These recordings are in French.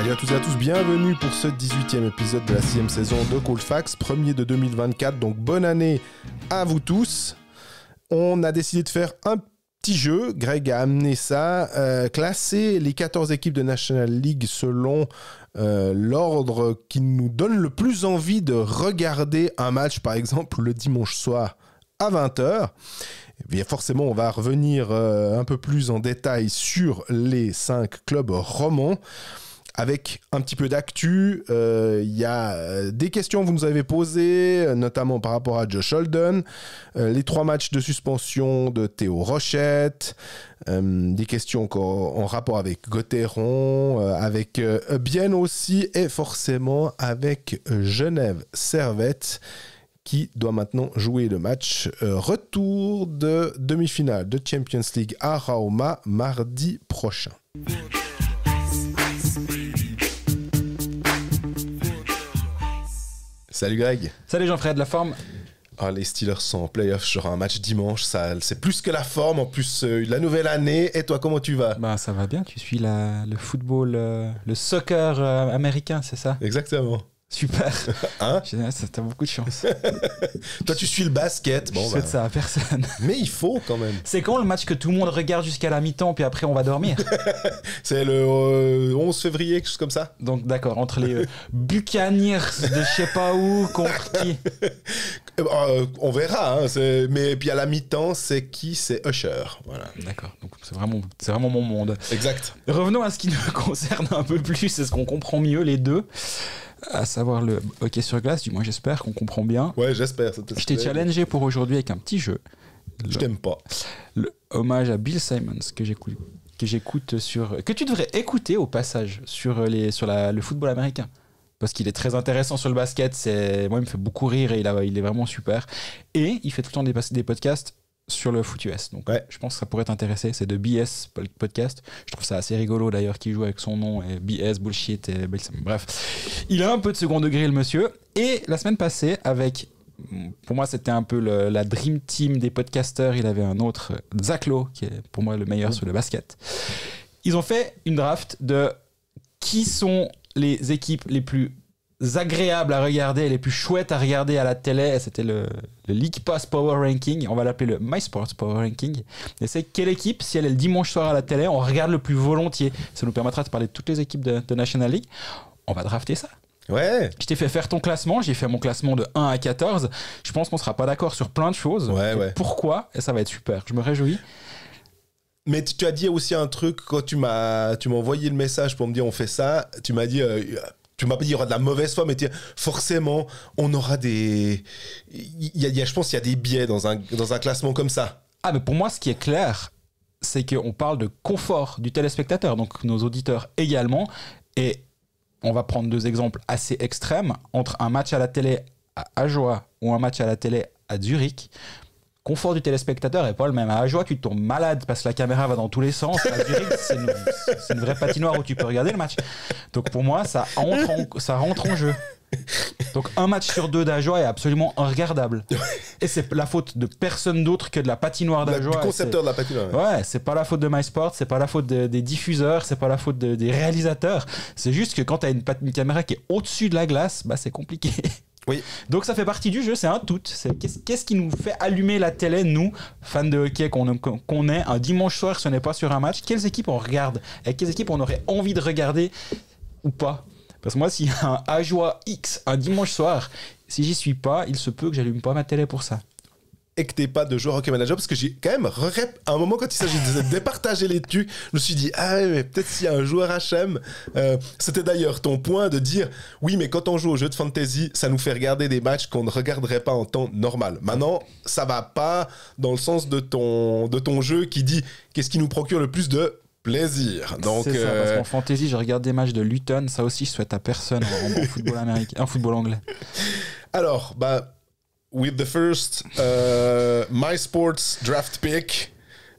Salut à toutes et à tous, bienvenue pour ce 18e épisode de la 6e saison de Cold Facts, premier de 2024, donc bonne année à vous tous. On a décidé de faire un petit jeu, Greg a amené ça, classer les 14 équipes de National League selon l'ordre qui nous donne le plus envie de regarder un match, par exemple le dimanche soir à 20h. Et bien forcément, on va revenir un peu plus en détail sur les 5 clubs romans. Avec un petit peu d'actu, y a des questions que vous nous avez posées, notamment par rapport à Josh Holden, les 3 matchs de suspension de Théo Rochette, des questions en rapport avec Gauthieron, avec Bienne aussi, et forcément avec Genève Servette, qui doit maintenant jouer le match retour de demi-finale de Champions League à Rauma mardi prochain. Salut Greg. Salut Jean-Fred, la forme? Les Steelers sont en playoff sur un match dimanche, ça, c'est plus que la forme, en plus la nouvelle année. Et toi, comment tu vas? Ça va bien, tu suis le football, le soccer américain, c'est ça? Exactement. Super. Hein? T'as beaucoup de chance. Toi, tu suis le basket. Je souhaite ça à personne. Mais il faut quand même. C'est quand le match que tout le monde regarde jusqu'à la mi-temps, puis après on va dormir? C'est le 11 février, quelque chose comme ça. Donc d'accord, entre les Buccaneers de je sais pas où, contre qui? On verra. Mais puis à la mi-temps, c'est qui? C'est Usher. Voilà. D'accord, donc c'est vraiment mon monde. Exact. Revenons à ce qui nous concerne un peu plus, c'est ce qu'on comprend mieux les deux. À savoir le hockey sur glace, du moins j'espère qu'on comprend bien. Ouais, j'espère. Je t'ai challengé pour aujourd'hui avec un petit jeu. Je t'aime pas. Le hommage à Bill Simmons que j'écoute sur... Que tu devrais écouter au passage sur le football américain. Parce qu'il est très intéressant sur le basket. Moi, il me fait beaucoup rire et il est vraiment super. Et il fait tout le temps des podcasts sur le foot US. Donc, ouais. Je pense que ça pourrait t'intéresser. C'est de BS Podcast. Je trouve ça assez rigolo d'ailleurs qu'il joue avec son nom et BS, bullshit et bref. Il a un peu de second degré le monsieur. Et la semaine passée, pour moi, c'était un peu la dream team des podcasters. Il avait un autre, Zach Lowe, qui est pour moi le meilleur sur le basket. Ils ont fait une draft de qui sont les équipes les plus agréables à regarder, les plus chouettes à regarder à la télé. C'était le League Pass Power Ranking. On va l'appeler le MySports Power Ranking. Et c'est quelle équipe, si elle est le dimanche soir à la télé, on regarde le plus volontiers. Ça nous permettra de parler de toutes les équipes de National League. On va drafter ça. Ouais. Je t'ai fait faire ton classement. J'ai fait mon classement de 1 à 14. Je pense qu'on sera pas d'accord sur plein de choses. Ouais. Pourquoi? Et ça va être super. Je me réjouis. Mais tu as dit aussi un truc quand tu m'as envoyé le message pour me dire on fait ça. Tu m'as dit... Tu m'as pas dit il y aura de la mauvaise foi, mais forcément, on aura des... je pense qu'il y a des biais dans un classement comme ça. Mais pour moi, ce qui est clair, c'est qu'on parle de confort du téléspectateur, donc nos auditeurs également. Et on va prendre 2 exemples assez extrêmes. Entre un match à la télé à Ajoie ou un match à la télé à Zurich, confort du téléspectateur n'est pas le même. À Ajoie, tu tombes malade parce que la caméra va dans tous les sens. À Zurich, c'est une vraie patinoire où tu peux regarder le match. Donc pour moi, ça rentre en jeu. Donc un match sur 2 d'Ajoie est absolument regardable. Et c'est la faute de personne d'autre que de la patinoire d'Ajoie. Du concepteur de la patinoire. Ouais, c'est pas la faute de MySports, c'est pas la faute des diffuseurs, c'est pas la faute des réalisateurs. C'est juste que quand t'as une caméra qui est au-dessus de la glace, c'est compliqué. Oui. Donc ça fait partie du jeu, c'est un tout. Qu'est-ce qui nous fait allumer la télé, nous, fans de hockey, qu'on est un dimanche soir, ce n'est pas sur un match? Quelles équipes on regarde? Et quelles équipes on aurait envie de regarder ou pas? Parce que moi, s'il y a un Ajoie X un dimanche soir, si j'y suis pas, il se peut que j'allume pas ma télé pour ça. Et que t'es pas de joueur hockey manager, parce que j'ai quand même à un moment quand il s'agit de départager les trucs, je me suis dit mais peut-être s'il y a un joueur HM, c'était d'ailleurs ton point de dire oui, mais quand on joue au jeu de fantasy, ça nous fait regarder des matchs qu'on ne regarderait pas en temps normal. Maintenant, ça va pas dans le sens de ton jeu qui dit qu'est-ce qui nous procure le plus de plaisir. Donc, c'est ça, parce qu'en fantasy, je regarde des matchs de Luton, ça aussi je souhaite à personne en football américain, en football anglais. Alors, with the first MySports draft pick,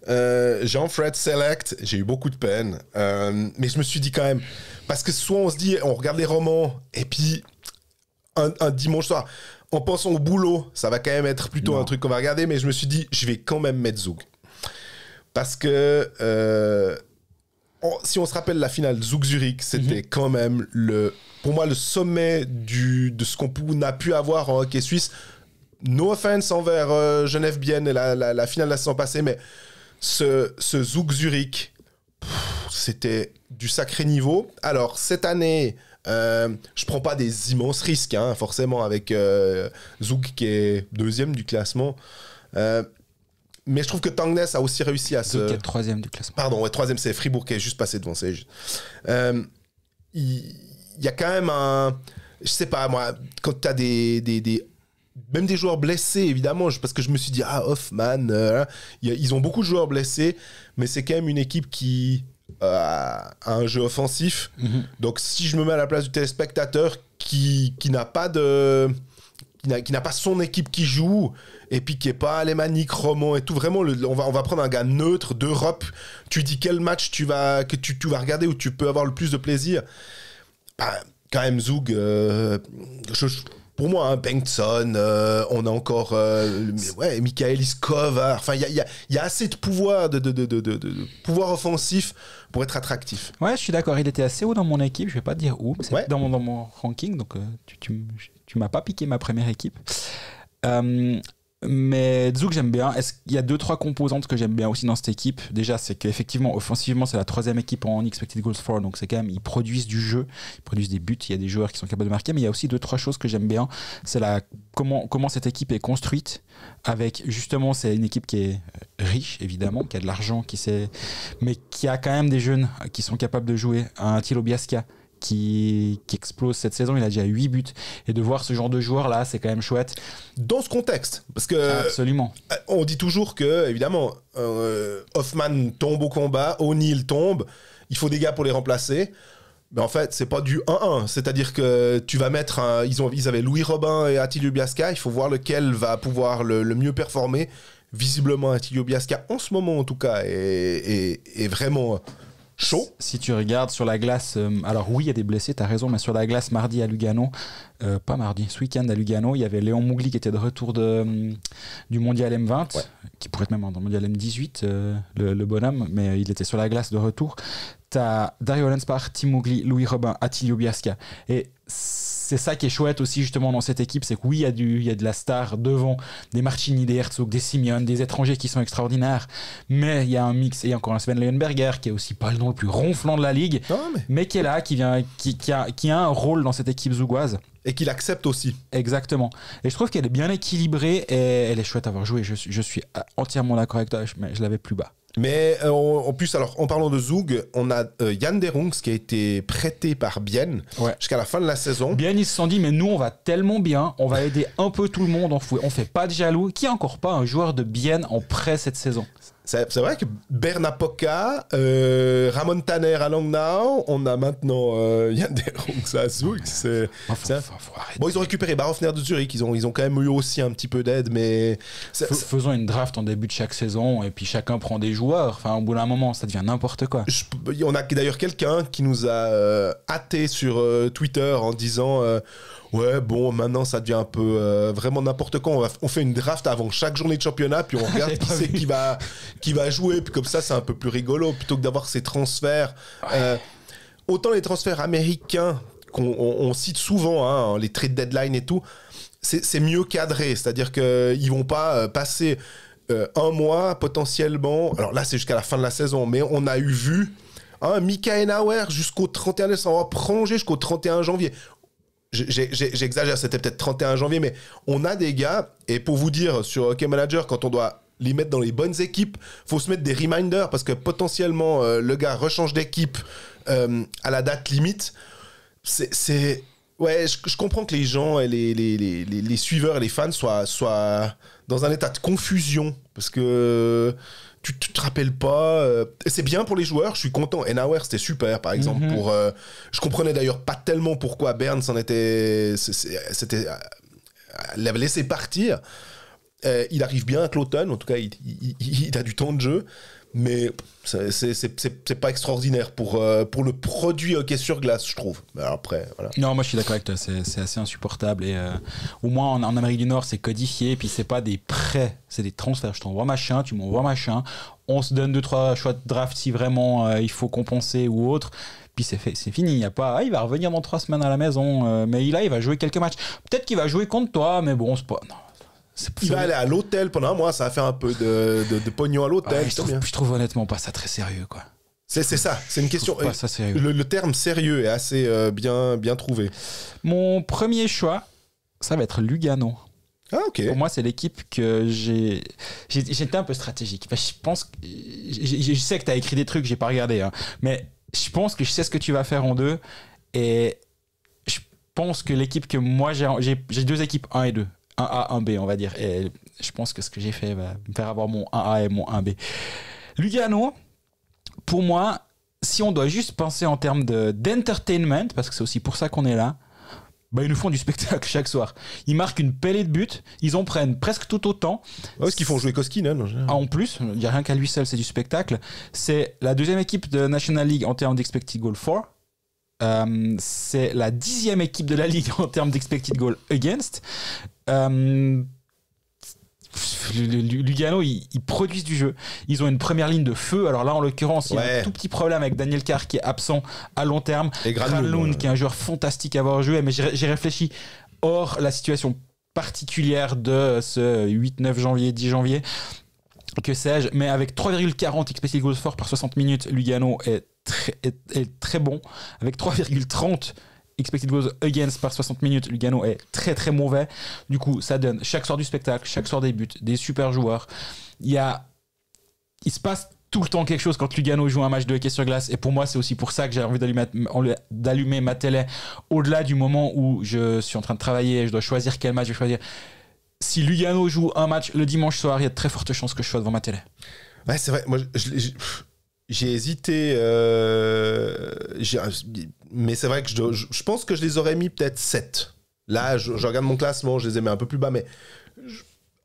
Jean-Fred Select, j'ai eu beaucoup de peine. Mais je me suis dit quand même, parce que soit on se dit, on regarde les romans, et puis un dimanche soir, en pensant au boulot, ça va quand même être plutôt un truc qu'on va regarder, mais je me suis dit, je vais quand même mettre Zoug. Parce que si on se rappelle la finale Zug-Zurich, c'était quand même pour moi le sommet de ce qu'on a pu avoir en hockey suisse. No offense envers Genève-Bienne et la finale de la saison passée, mais ce Zug-Zurich, c'était du sacré niveau. Alors, cette année, je prends pas des immenses risques, hein, forcément, avec Zug qui est 2e du classement. Mais je trouve que Tangness a aussi réussi à Zug qui est 3e du classement. Pardon, 3e, c'est Fribourg qui est juste passé devant. Il y a quand même un... Je sais pas, moi, quand tu as même des joueurs blessés, évidemment, parce que je me suis dit, Hoffman, ils ont beaucoup de joueurs blessés, mais c'est quand même une équipe qui a un jeu offensif. Donc, si je me mets à la place du téléspectateur qui n'a pas son équipe qui joue, et puis qui n'est pas alémanique, Roman et tout, vraiment, on va prendre un gars neutre d'Europe, tu dis quel match tu vas regarder où tu peux avoir le plus de plaisir. Quand même, Zug, pour moi, hein, Bengtsson, on a encore Michael Iskov. Enfin, il y a assez de pouvoir, de pouvoir offensif pour être attractif. Ouais, je suis d'accord. Il était assez haut dans mon équipe. Je vais pas te dire où, mais c'est dans mon ranking. Donc, tu m'as pas piqué ma première équipe. Mais Zug, j'aime bien. Il y a 2-3 composantes que j'aime bien aussi dans cette équipe. Déjà, c'est qu'effectivement, offensivement, c'est la 3e équipe en expected goals for. Donc, c'est quand même, ils produisent du jeu, ils produisent des buts. Il y a des joueurs qui sont capables de marquer. Mais il y a aussi 2-3 choses que j'aime bien. C'est comment cette équipe est construite. Avec, justement, c'est une équipe qui est riche, évidemment, qui a de l'argent, mais qui a quand même des jeunes qui sont capables de jouer. Un Thilo Biasca qui explose cette saison, il a déjà 8 buts, et de voir ce genre de joueur là, c'est quand même chouette dans ce contexte, parce que absolument, on dit toujours que évidemment Hoffman tombe au combat, O'Neill tombe, il faut des gars pour les remplacer, mais en fait c'est pas du 1-1, c'est-à-dire que tu vas mettre ils avaient Louis Robin et Attilio Biasca, il faut voir lequel va pouvoir le mieux performer. Visiblement Attilio Biasca en ce moment en tout cas est vraiment chaud. Si tu regardes sur la glace, alors oui, il y a des blessés, t'as raison, mais sur la glace mardi à Lugano, ce week-end à Lugano, il y avait Léon Mougli qui était de retour du Mondial M20, qui pourrait être même dans le Mondial M18, le bonhomme, mais il était sur la glace de retour. T'as Dario Lenspar, Tim Mougli, Louis Robin, Attilio Biasca. Et c'est ça qui est chouette aussi justement dans cette équipe, c'est que oui, il y a de la star devant, des Marchini, des Herzog, des Simeone, des étrangers qui sont extraordinaires, mais il y a un mix, et il y a encore un Sven Leuenberger qui est aussi pas le nom le plus ronflant de la ligue, mais qui est là, qui a un rôle dans cette équipe zougoise. Et qu'il accepte aussi. Exactement. Et je trouve qu'elle est bien équilibrée et elle est chouette à avoir joué. Je suis entièrement d'accord avec toi, mais je l'avais plus bas. Mais en plus, alors, en parlant de Zug, on a Jan Derungs qui a été prêté par Bienne jusqu'à la fin de la saison. Bienne, ils se sont dit, mais nous, on va tellement bien, on va aider un peu tout le monde, on fait pas de jaloux. Qui a encore pas un joueur de Bienne en prêt cette saison? C'est vrai que Berna Poca, Ramon Tanner à Langnau, on a maintenant Jan Derungs à Zug. Bon, ils ont récupéré Barofner de Zurich, ils ont quand même eu aussi un petit peu d'aide, mais... Faisons une draft en début de chaque saison, et puis chacun prend des joueurs. Enfin, au bout d'un moment, ça devient n'importe quoi. On a d'ailleurs quelqu'un qui nous a hâté sur Twitter en disant... ouais, bon, maintenant ça devient un peu vraiment n'importe quoi. On fait une draft avant chaque journée de championnat, puis on regarde qui c'est qui va jouer, puis comme ça c'est un peu plus rigolo plutôt que d'avoir ces transferts. Autant les transferts américains qu'on cite souvent, hein, les trade deadline et tout, c'est mieux cadré, c'est-à-dire qu'ils vont pas passer un mois potentiellement. Alors là, c'est jusqu'à la fin de la saison, mais on a vu Mika Henauer jusqu'au 31 décembre, on va prolonger jusqu'au 31 janvier. J'exagère, c'était peut-être 31 janvier, mais on a des gars, et pour vous dire, sur Hockey Manager, quand on doit les mettre dans les bonnes équipes, faut se mettre des reminders, parce que potentiellement, le gars rechange d'équipe à la date limite. Ouais, je comprends que les gens et les suiveurs et les fans soient dans un état de confusion, parce que... Tu te rappelles pas, c'est bien pour les joueurs, je suis content. Henauer, c'était super, par exemple. Je comprenais d'ailleurs pas tellement pourquoi Bern l'avait laissé partir. Il arrive bien avec l'automne, en tout cas, il a du temps de jeu. Mais c'est pas extraordinaire pour le produit hockey sur glace, je trouve. Mais après, voilà. Non, moi je suis d'accord avec toi, c'est assez insupportable. Et au moins en Amérique du Nord, c'est codifié. Puis c'est pas des prêts, c'est des transferts. Je t'envoie machin, tu m'envoies machin. On se donne 2-3 choix de draft si vraiment il faut compenser ou autre. Puis c'est fini. Il y a pas, il va revenir dans 3 semaines à la maison. Mais il va jouer quelques matchs. Peut-être qu'il va jouer contre toi, mais bon, c'est pas. Non. Il va aller à l'hôtel pendant un mois, ça va faire un peu de pognon à l'hôtel. Ouais, je trouve honnêtement pas ça très sérieux, quoi. C'est ça, c'est une question. Pas ça sérieux. Le terme sérieux est assez bien trouvé. Mon premier choix, ça va être Lugano. Ah, ok. Pour moi, c'est l'équipe que j'étais un peu stratégique. Enfin, je pense que, je sais que tu as écrit des trucs, j'ai pas regardé, hein, mais je pense que je sais ce que tu vas faire en 2. Et je pense que l'équipe que moi j'ai 2 équipes 1 et 2. 1A, 1B, on va dire. Et je pense que ce que j'ai fait va me faire avoir mon 1A et mon 1B. Lugano, pour moi, si on doit juste penser en termes d'entertainment, parce que c'est aussi pour ça qu'on est là, bah, ils nous font du spectacle chaque soir. Ils marquent une pellée de buts, ils en prennent presque tout autant. Ouais, parce qu'ils font jouer Koskinen. En plus, il n'y a rien qu'à lui seul, c'est du spectacle. C'est la 2e équipe de National League en termes d'expected goal for. C'est la 10e équipe de la ligue en termes d'expected goal against. Lugano, ils produisent du jeu. Ils ont une première ligne de feu. Alors là, en l'occurrence, il y a un tout petit problème avec Daniel Carr qui est absent à long terme. Et Granlund, qui est un joueur fantastique à avoir joué. Mais j'ai réfléchi hors la situation particulière de ce 8, 9 janvier, 10 janvier. Que sais-je. Mais avec 3,40 expected goals for par 60 minutes, Lugano est très bon. Avec 3,30 expected goals against par 60 minutes, Lugano est très très mauvais. Du coup, ça donne chaque soir du spectacle, chaque soir des buts, des super joueurs. Il se passe tout le temps quelque chose quand Lugano joue un match de hockey sur glace. Et pour moi, c'est aussi pour ça que j'ai envie d'allumer ma télé au-delà du moment où je suis en train de travailler et je dois choisir quel match je vais choisir. Si Lugano joue un match le dimanche soir, il y a de très fortes chances que je sois devant ma télé. Ouais, c'est vrai. Moi, j'ai hésité, mais c'est vrai que je pense que je les aurais mis peut-être 7. Là, je regarde mon classement, je les ai mis un peu plus bas, mais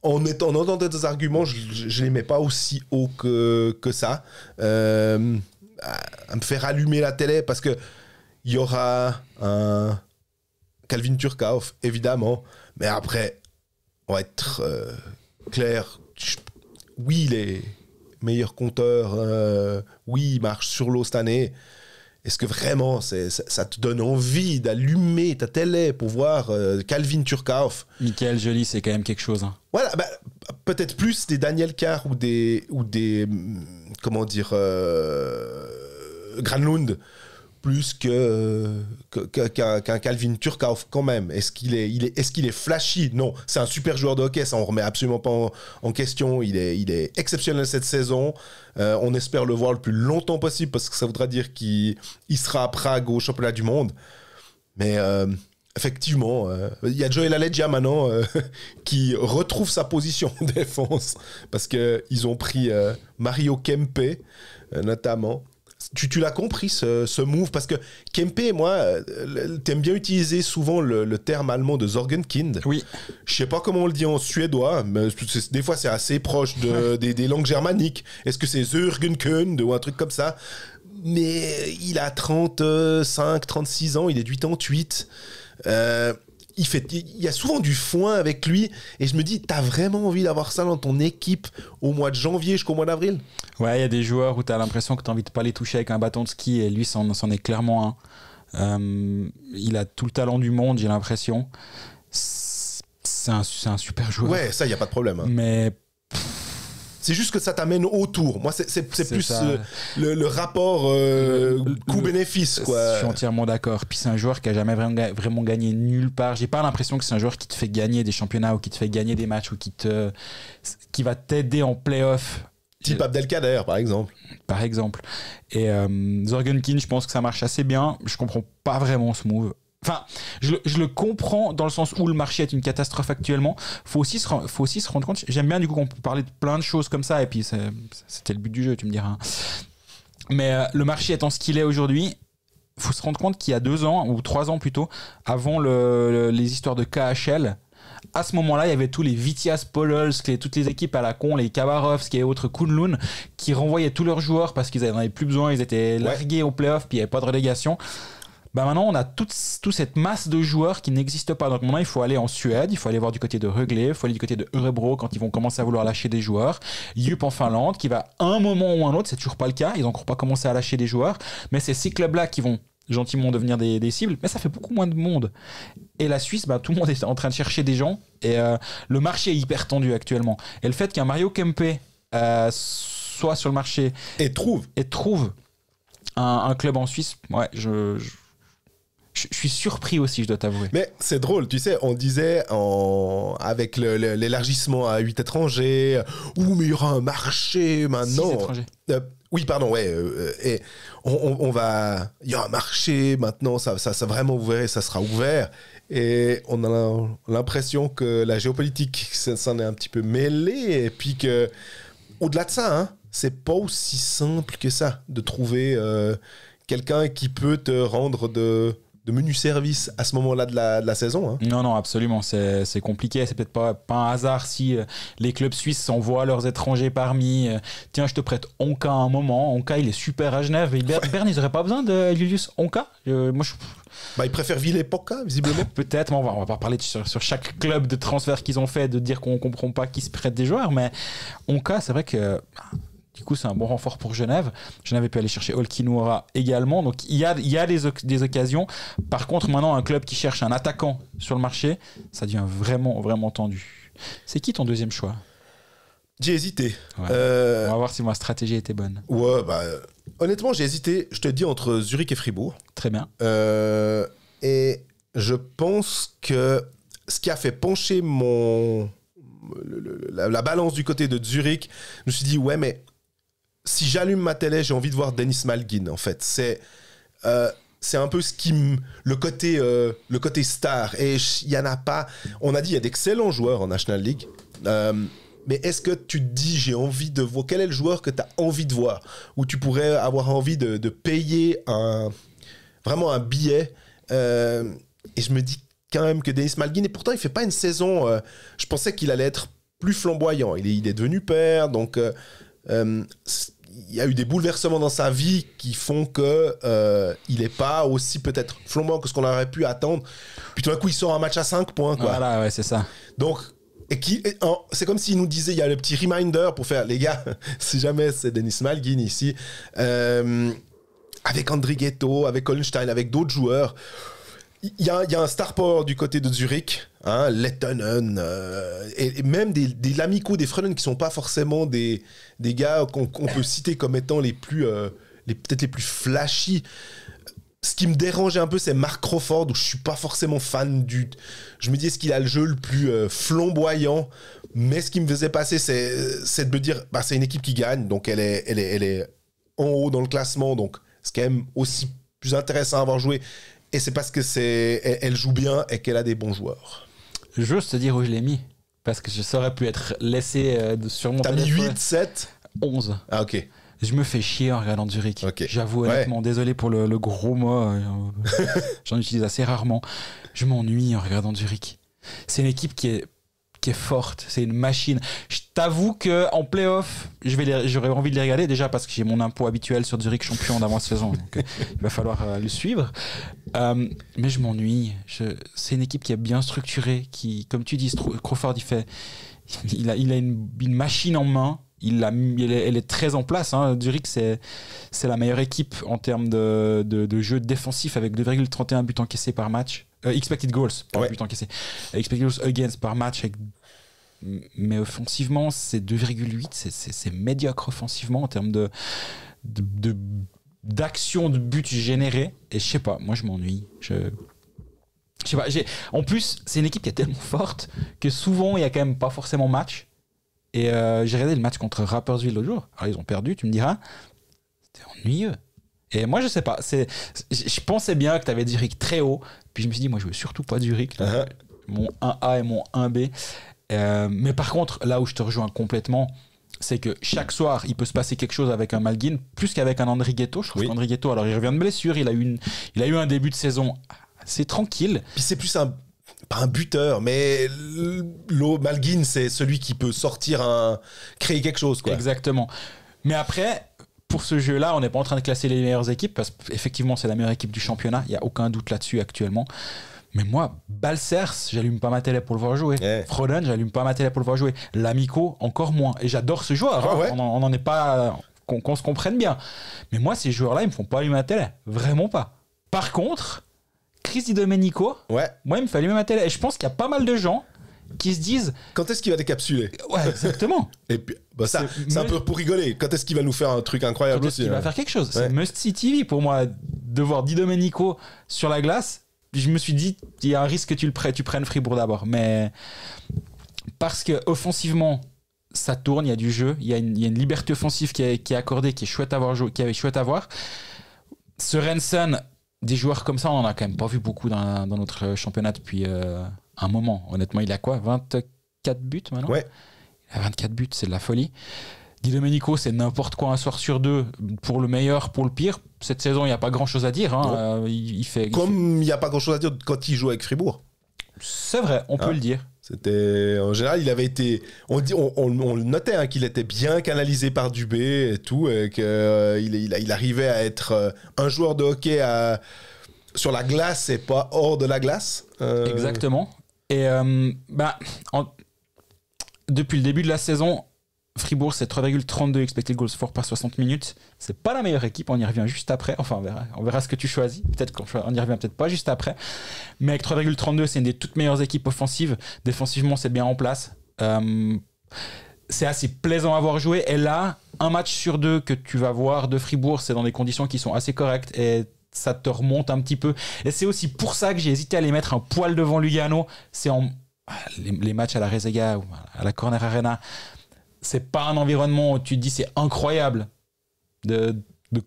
en entendant des arguments, je les mets pas aussi haut que ça. À me faire allumer la télé, parce que il y aura un Calvin Turcauf, évidemment, mais après, on va être clair. Oui, il est meilleur compteur, oui, il marche sur l'eau cette année. Est-ce que vraiment ça te donne envie d'allumer ta télé pour voir Calvin Turcauf? Michael Joly, c'est quand même quelque chose. Hein. Voilà, bah, peut-être plus des Daniel Carr ou des comment dire, Granlund, plus qu'un Calvin Turcauf quand même. Est-ce qu'il est flashy? Non, c'est un super joueur de hockey, ça on remet absolument pas en question. Il est exceptionnel cette saison. On espère le voir le plus longtemps possible, parce que ça voudra dire qu'il sera à Prague au championnat du monde. Mais effectivement, il y a Joel Aledja maintenant qui retrouve sa position en défense, parce qu'ils ont pris Mario Kempe notamment. Tu l'as compris, ce move, parce que Kempe, moi, t'aimes bien utiliser souvent le terme allemand de Sorgenkind. Oui. Je sais pas comment on le dit en suédois, mais des fois c'est assez proche des langues germaniques. Est-ce que c'est Sorgenkind ou un truc comme ça? Mais il a 35, 36 ans, il est de 88. Il y a souvent du foin avec lui, et je me dis, t'as vraiment envie d'avoir ça dans ton équipe au mois de janvier jusqu'au mois d'avril? Ouais, il y a des joueurs où t'as l'impression que t'as envie de pas les toucher avec un bâton de ski, et lui, c'en est clairement un. Il a tout le talent du monde, j'ai l'impression. C'est un super joueur. Ouais, ça, il y a pas de problème. Hein. Mais c'est juste que ça t'amène autour. Moi, c'est plus le rapport coût-bénéfice, quoi. Je suis entièrement d'accord. Puis c'est un joueur qui a jamais vraiment gagné nulle part. J'ai pas l'impression que c'est un joueur qui te fait gagner des championnats, ou qui te fait gagner des matchs, ou qui va t'aider en play-off. Type Abdelkader, par exemple. Par exemple. Et Sorgenkind, je pense que ça marche assez bien. Je comprends pas vraiment ce move. Enfin, je le comprends dans le sens où le marché est une catastrophe actuellement. Faut aussi se rendre compte. J'aime bien du coup qu'on peut parler de plein de choses comme ça, et puis c'était le but du jeu, tu me diras. Mais le marché étant ce qu'il est aujourd'hui, faut se rendre compte qu'il y a 2 ans ou 3 ans plutôt, avant les histoires de KHL, À ce moment-là, il y avait tous les Vitias Pololsk, toutes les équipes à la con, les Khabarovsk et autres Kunlun, qui renvoyaient tous leurs joueurs parce qu'ils n'en avaient plus besoin, ils étaient largués au play-off, puis il n'y avait pas de relégation. Bah maintenant, on a toute cette masse de joueurs qui n'existent pas. Donc maintenant, il faut aller en Suède, il faut aller voir du côté de Rögle, il faut aller du côté de Örebro quand ils vont commencer à vouloir lâcher des joueurs. Jup en Finlande, qui va à un moment ou un autre, c'est toujours pas le cas, ils n'ont encore pas commencé à lâcher des joueurs. Mais c'est ces clubs-là qui vont gentiment devenir des cibles, mais ça fait beaucoup moins de monde. Et la Suisse, bah, tout le monde est en train de chercher des gens, et le marché est hyper tendu actuellement. Et le fait qu'un Mario Kempe soit sur le marché et trouve un club en Suisse, ouais, je suis surpris aussi, je dois t'avouer. Mais c'est drôle, tu sais, on disait avec l'élargissement à 8 étrangers, mais il y aura un marché maintenant. 6 étrangers. Oui, pardon, ouais. Et on va... Il y a un marché maintenant, ça vraiment, vous verrez, ça sera ouvert. Et on a l'impression que la géopolitique s'en est un petit peu mêlée. Et puis que, au-delà de ça, hein, c'est pas aussi simple que ça de trouver quelqu'un qui peut te rendre de menu service à ce moment-là de la saison. Hein. Non, absolument. C'est compliqué. C'est peut-être pas un hasard si les clubs suisses envoient leurs étrangers parmi. Tiens, je te prête Onka un moment. Onka, il est super à Genève. Berne, ils n'auraient pas besoin de Julius Onka. Ils préfèrent Ville-Época, visiblement. Peut-être, mais on va pas parler sur chaque club de transfert qu'ils ont fait, de dire qu'on ne comprend pas qui se prête des joueurs. Mais Onka, c'est vrai que... Du coup, c'est un bon renfort pour Genève. Genève peut aller chercher Olkinuora également. Donc, il y a des occasions. Par contre, maintenant, un club qui cherche un attaquant sur le marché, ça devient vraiment, vraiment tendu. C'est qui ton deuxième choix ? J'ai hésité. Ouais. On va voir si ma stratégie était bonne. Ouais, honnêtement, j'ai hésité. Je te dis entre Zurich et Fribourg. Très bien. Et je pense que ce qui a fait pencher la balance du côté de Zurich, je me suis dit, ouais, mais si j'allume ma télé, j'ai envie de voir Dennis Malgin, en fait. C'est un peu le côté star. Et il n'y en a pas... On a dit, il y a d'excellents joueurs en National League. Mais est-ce que tu te dis, j'ai envie de voir... Quel est le joueur que tu as envie de voir? Où tu pourrais avoir envie de payer vraiment un billet. Et je me dis quand même que Dennis Malgin... Et pourtant, il ne fait pas une saison... je pensais qu'il allait être plus flamboyant. Il est devenu père, donc... il y a eu des bouleversements dans sa vie qui font que il n'est pas aussi peut-être flambant que ce qu'on aurait pu attendre. Puis tout d'un coup, il sort un match à 5 points. Quoi. Voilà, ouais, c'est ça. Donc, c'est comme s'il nous disait, il y a le petit reminder pour faire, les gars, si jamais c'est Dennis Malgin ici, avec André Ghetto, avec Holstein, avec d'autres joueurs, il y a un star power du côté de Zurich, hein, Lettonen, et même des Lamico, des Freulen qui sont pas forcément des gars qu'on peut citer comme étant peut-être les plus flashy. Ce qui me dérangeait un peu, c'est Mark Crawford, où je suis pas forcément fan je me dis, est-ce qu'il a le jeu le plus flamboyant? Mais ce qui me faisait passer, c'est de me dire, c'est une équipe qui gagne, donc elle est en haut dans le classement, donc c'est quand même aussi plus intéressant à avoir joué. Et c'est parce que elle joue bien et qu'elle a des bons joueurs. J'ose te dire où je l'ai mis. Parce que ça aurait pu être laissé sur mon téléphone. T'as mis 8, 7 11. Ah, ok. Je me fais chier en regardant Zurich. Okay. J'avoue honnêtement, désolé pour le gros mot. J'en utilise assez rarement. Je m'ennuie en regardant Zurich. C'est une équipe qui est forte, c'est une machine. Je t'avoue qu'en play-off, j'aurais envie de les regarder, déjà parce que j'ai mon impôt habituel sur Zurich champion d'avant-saison, donc il va falloir le suivre. Mais je m'ennuie. C'est une équipe qui est bien structurée, qui, comme tu dis, Crawford, il a une machine en main. Elle est très en place. Hein. Zurich, c'est la meilleure équipe en termes de jeu défensif avec 2,31 buts encaissés par match. Expected goals, pas buts encaissés. Expected goals against par match. Mais offensivement, c'est 2,8. C'est médiocre offensivement en termes d'action de buts générés. Et je sais pas, moi je m'ennuie. Je sais pas. En plus, c'est une équipe qui est tellement forte que souvent, il y a quand même pas forcément match. Et j'ai regardé le match contre Rapperswil l'autre jour. Alors, ils ont perdu, tu me diras. C'était ennuyeux. Et moi, je sais pas. Je pensais bien que tu avais Zurich très haut. Puis je me suis dit, moi, je veux surtout pas Zurich. Mon 1A et mon 1B. Mais par contre, là où je te rejoins complètement, c'est que chaque soir, il peut se passer quelque chose avec un Malgin, plus qu'avec un André Ghetto. Je trouve qu'André Ghetto, alors il revient de blessure. Il a eu un début de saison assez tranquille. Puis c'est plus pas un buteur, mais Malguin, c'est celui qui peut créer quelque chose, quoi. Exactement. Mais après, pour ce jeu-là, on n'est pas en train de classer les meilleures équipes, parce qu'effectivement, c'est la meilleure équipe du championnat. Il n'y a aucun doute là-dessus actuellement. Mais moi, Balcers, j'allume pas ma télé pour le voir jouer. Yeah. Froden, j'allume pas ma télé pour le voir jouer. L'Amico, encore moins. Et j'adore ce joueur. Ah ouais. On n'en est pas... Qu'on se comprenne bien. Mais moi, ces joueurs-là, ils me font pas allumer ma télé. Vraiment pas. Par contre, Chris Di Domenico, moi, il me fait allumer ma télé. Et je pense qu'il y a pas mal de gens qui se disent... Quand est-ce qu'il va décapsuler ? Ouais, exactement. Et puis, c'est un peu pour rigoler. Quand est-ce qu'il va nous faire un truc incroyable Quand est-ce qu'il va faire quelque chose ? C'est must-see TV pour moi. De voir Di Domenico sur la glace, je me suis dit, il y a un risque que tu prennes Fribourg d'abord. Mais parce que offensivement, ça tourne, il y a du jeu, il y a une liberté offensive qui est accordée, qui est chouette à voir. Sørensen, des joueurs comme ça, on en a quand même pas vu beaucoup dans notre championnat depuis un moment. Honnêtement, il a quoi, 24 buts maintenant ? Ouais. Il a 24 buts, c'est de la folie. Di Domenico, c'est n'importe quoi un soir sur deux, pour le meilleur, pour le pire. Cette saison, il n'y a pas grand-chose à dire. Hein. Il n'y a pas grand-chose à dire quand il joue avec Fribourg. C'est vrai, on peut le dire. C'était, en général, il avait été... On le notait, hein, qu'il était bien canalisé par Dubé et tout, et qu'il arrivait à être un joueur de hockey sur la glace et pas hors de la glace. Exactement. Et depuis le début de la saison... Fribourg, c'est 3,32 expected goals for par 60 minutes. C'est pas la meilleure équipe, on y revient juste après. Enfin, on verra ce que tu choisis. Peut-être qu'on y revient peut-être pas juste après. Mais avec 3,32, c'est une des toutes meilleures équipes offensives. Défensivement, c'est bien en place. C'est assez plaisant à voir jouer. Et là, un match sur deux que tu vas voir de Fribourg, c'est dans des conditions qui sont assez correctes. Et ça te remonte un petit peu. Et c'est aussi pour ça que j'ai hésité à les mettre un poil devant Lugano. C'est les matchs à la Rezega ou à la Corner Arena. C'est pas un environnement où tu te dis c'est incroyable de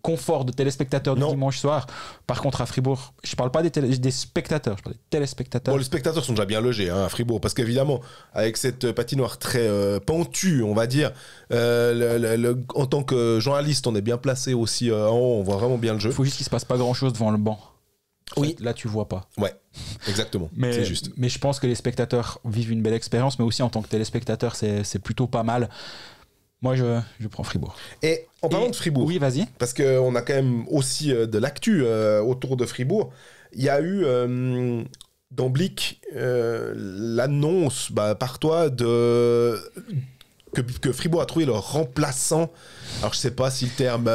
confort de téléspectateurs du dimanche soir. Par contre, à Fribourg, je parle pas des spectateurs, je parle des téléspectateurs. Bon, les spectateurs sont déjà bien logés à Fribourg, parce qu'évidemment, avec cette patinoire très pentue, on va dire, en tant que journaliste, on est bien placé aussi en haut, on voit vraiment bien le jeu. Il faut juste qu'il se passe pas grand-chose devant le banc. Oui. Là, tu vois pas. Ouais, exactement. C'est juste. Mais je pense que les spectateurs vivent une belle expérience, mais aussi en tant que téléspectateur, c'est plutôt pas mal. Moi, je prends Fribourg. Et en parlant de Fribourg, oui, vas-y. Parce qu'on a quand même aussi de l'actu autour de Fribourg. Il y a eu dans Blick l'annonce par toi que Fribourg a trouvé leur remplaçant. Alors je sais pas si le terme...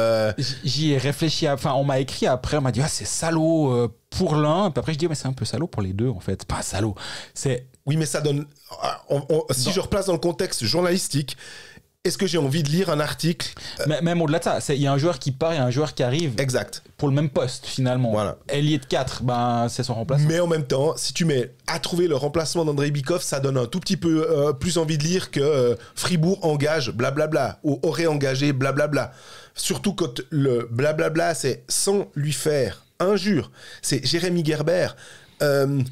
J'y ai réfléchi, on m'a écrit après, on m'a dit c'est salaud pour l'un, puis après je dis mais c'est un peu salaud pour les deux en fait, pas salaud. Oui, mais ça donne... si je replace dans le contexte journalistique, est-ce que j'ai envie de lire un article Même au-delà de ça, il y a un joueur qui part et un joueur qui arrive. Exact. Pour le même poste, finalement. Voilà. Ailier de 4, c'est son remplaçant. Mais en même temps, si tu mets à trouver le remplacement d'Andrei Bikov, ça donne un tout petit peu plus envie de lire que Fribourg engage blablabla ou aurait engagé blablabla. Surtout quand le blablabla, c'est sans lui faire injure. C'est Jérémy Gerber.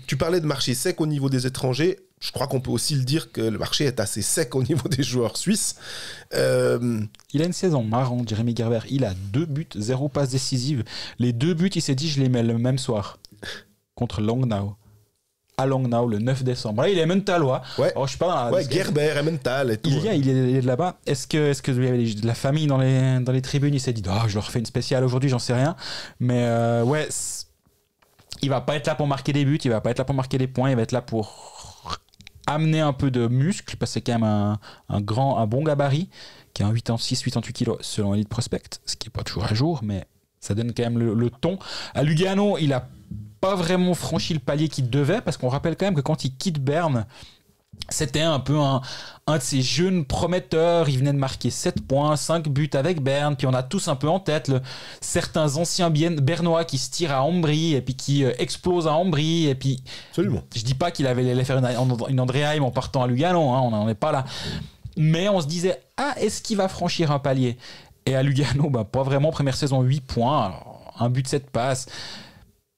Tu parlais de marché sec au niveau des étrangers. Je crois qu'on peut aussi le dire que le marché est assez sec au niveau des joueurs suisses. Il a une saison marrante, Jérémy Gerber. Il a 2 buts, 0 passes décisives. Les 2 buts, il s'est dit, je les mets le même soir. Contre Langnau. À Langnau, le 9 décembre. Là, il est mentalois. Ouais, alors, je sais pas, Gerber est mental et tout. Il est de là-bas. Est-ce que il y avait de la famille dans les tribunes? Il s'est dit, je leur fais une spéciale aujourd'hui, j'en sais rien. Mais il va pas être là pour marquer des buts, il va pas être là pour marquer des points, il va être là pour amener un peu de muscle, parce que c'est quand même un bon gabarit, qui est un 86-88 kg selon Elite Prospect, ce qui n'est pas toujours à jour, mais ça donne quand même le ton. À Lugano, il n'a pas vraiment franchi le palier qu'il devait, parce qu'on rappelle quand même que quand il quitte Berne, c'était un peu un de ces jeunes prometteurs. Il venait de marquer 7 points, 5 buts avec Berne. Puis on a tous un peu en tête certains anciens bernois qui se tirent à Ambry et puis qui explosent à Ambry. Et puis, absolument. Je dis pas qu'il allait faire une Andréheim en partant à Lugano, hein, on n'en est pas là. Mais on se disait, est-ce qu'il va franchir un palier? Et à Lugano, pas vraiment. Première saison, 8 points, alors, un but, 7 passes.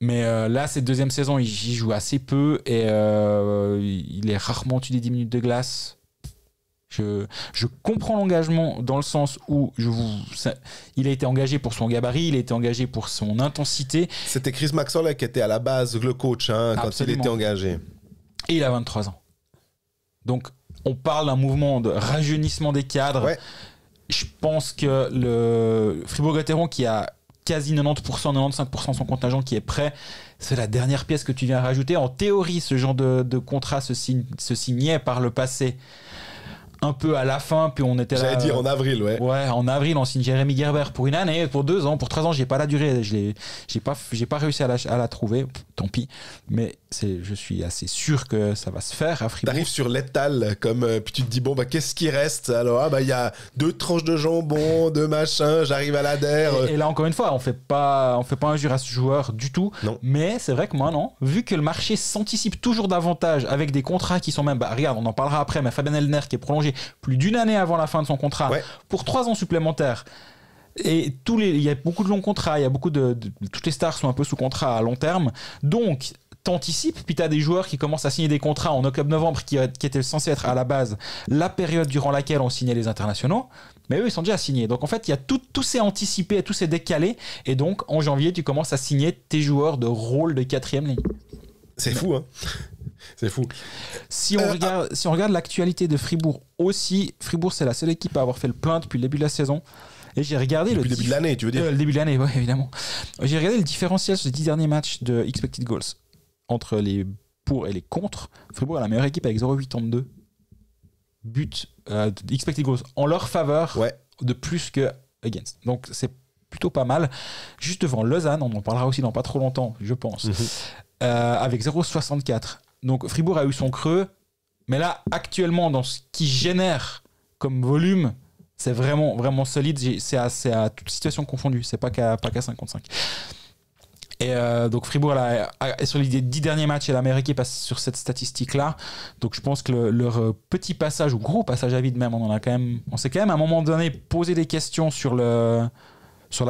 Mais là, cette deuxième saison, il joue assez peu et il est rarement au-dessus des 10 minutes de glace. Je comprends l'engagement dans le sens où il a été engagé pour son gabarit, il a été engagé pour son intensité. C'était Chris Maxwell qui était à la base le coach quand il était engagé. Et il a 23 ans. Donc, on parle d'un mouvement de rajeunissement des cadres. Ouais. Je pense que le Fribourg-Gotteron, qui a quasi 90%, 95% de son contingent qui est prêt, c'est la dernière pièce que tu viens rajouter. En théorie, ce genre de contrat se signait par le passé un peu à la fin, puis on était là. J'allais dire en avril, ouais. Ouais, en avril, on signe Jérémy Gerber pour une année, pour 2 ans, pour 3 ans. J'ai pas la durée, j'ai pas réussi à la trouver. Tant pis. Mais je suis assez sûr que ça va se faire à Fribourg. T'arrives sur l'étal, puis tu te dis, bon, qu'est-ce qui reste? Alors, il y a 2 tranches de jambon, 2 machins, j'arrive à la DER. Et là, encore une fois, on fait pas injure à ce joueur du tout. Non. Mais c'est vrai que maintenant, vu que le marché s'anticipe toujours davantage avec des contrats qui sont même, regarde, on en parlera après, mais Fabien Elner qui est prolongé plus d'une année avant la fin de son contrat pour 3 ans supplémentaires. Et il y a beaucoup de longs contrats, il y a beaucoup toutes les stars sont un peu sous contrat à long terme. Donc, t'anticipes, puis t'as des joueurs qui commencent à signer des contrats en octobre-novembre qui étaient censés être à la base la période durant laquelle on signait les internationaux, mais eux ils sont déjà signés. Donc en fait il y a tout s'est anticipé, tout s'est décalé, et donc en janvier tu commences à signer tes joueurs de rôle de 4e ligne. C'est fou, hein. C'est fou. Si on regarde l'actualité de Fribourg aussi, Fribourg c'est la seule équipe à avoir fait le plein depuis le début de la saison. Et j'ai regardé depuis le début de l'année, tu veux dire le début de l'année, oui, évidemment. J'ai regardé le différentiel sur les 10 derniers matchs de expected goals entre les pour et les contre. Fribourg est la meilleure équipe avec 0,82 buts expected goals en leur faveur de plus que against. Donc c'est plutôt pas mal. Juste devant Lausanne, on en parlera aussi dans pas trop longtemps, je pense, avec 0,64. Donc Fribourg a eu son creux, mais là actuellement dans ce qui génère comme volume, c'est vraiment, vraiment solide. C'est à toute situation confondue. C'est pas qu'à 55. Et donc Fribourg sur les 10 derniers matchs est la meilleure équipe sur cette statistique-là. Donc je pense que leur petit passage, ou gros passage à vide même, on s'est quand même à un moment donné posé des questions sur la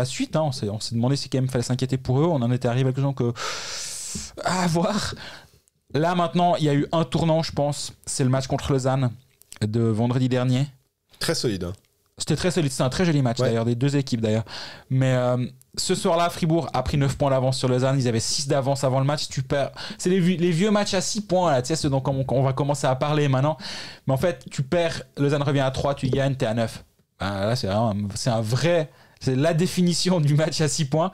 suite. Hein. On s'est demandé si quand même fallait s'inquiéter pour eux. On en était arrivé à quelque chose à voir. Là maintenant, il y a eu un tournant, je pense. C'est le match contre Lausanne de vendredi dernier. Très solide, hein. C'était très solide, c'est un très joli match d'ailleurs, des 2 équipes d'ailleurs. Mais ce soir-là, Fribourg a pris 9 points d'avance sur Lausanne, ils avaient 6 d'avance avant le match, tu perds. C'est les vieux matchs à 6 points, là, tu sais, ceux dont on va commencer à parler maintenant. Mais en fait, tu perds, Lausanne revient à 3, tu gagnes, t'es à 9. Là, c'est la définition du match à 6 points.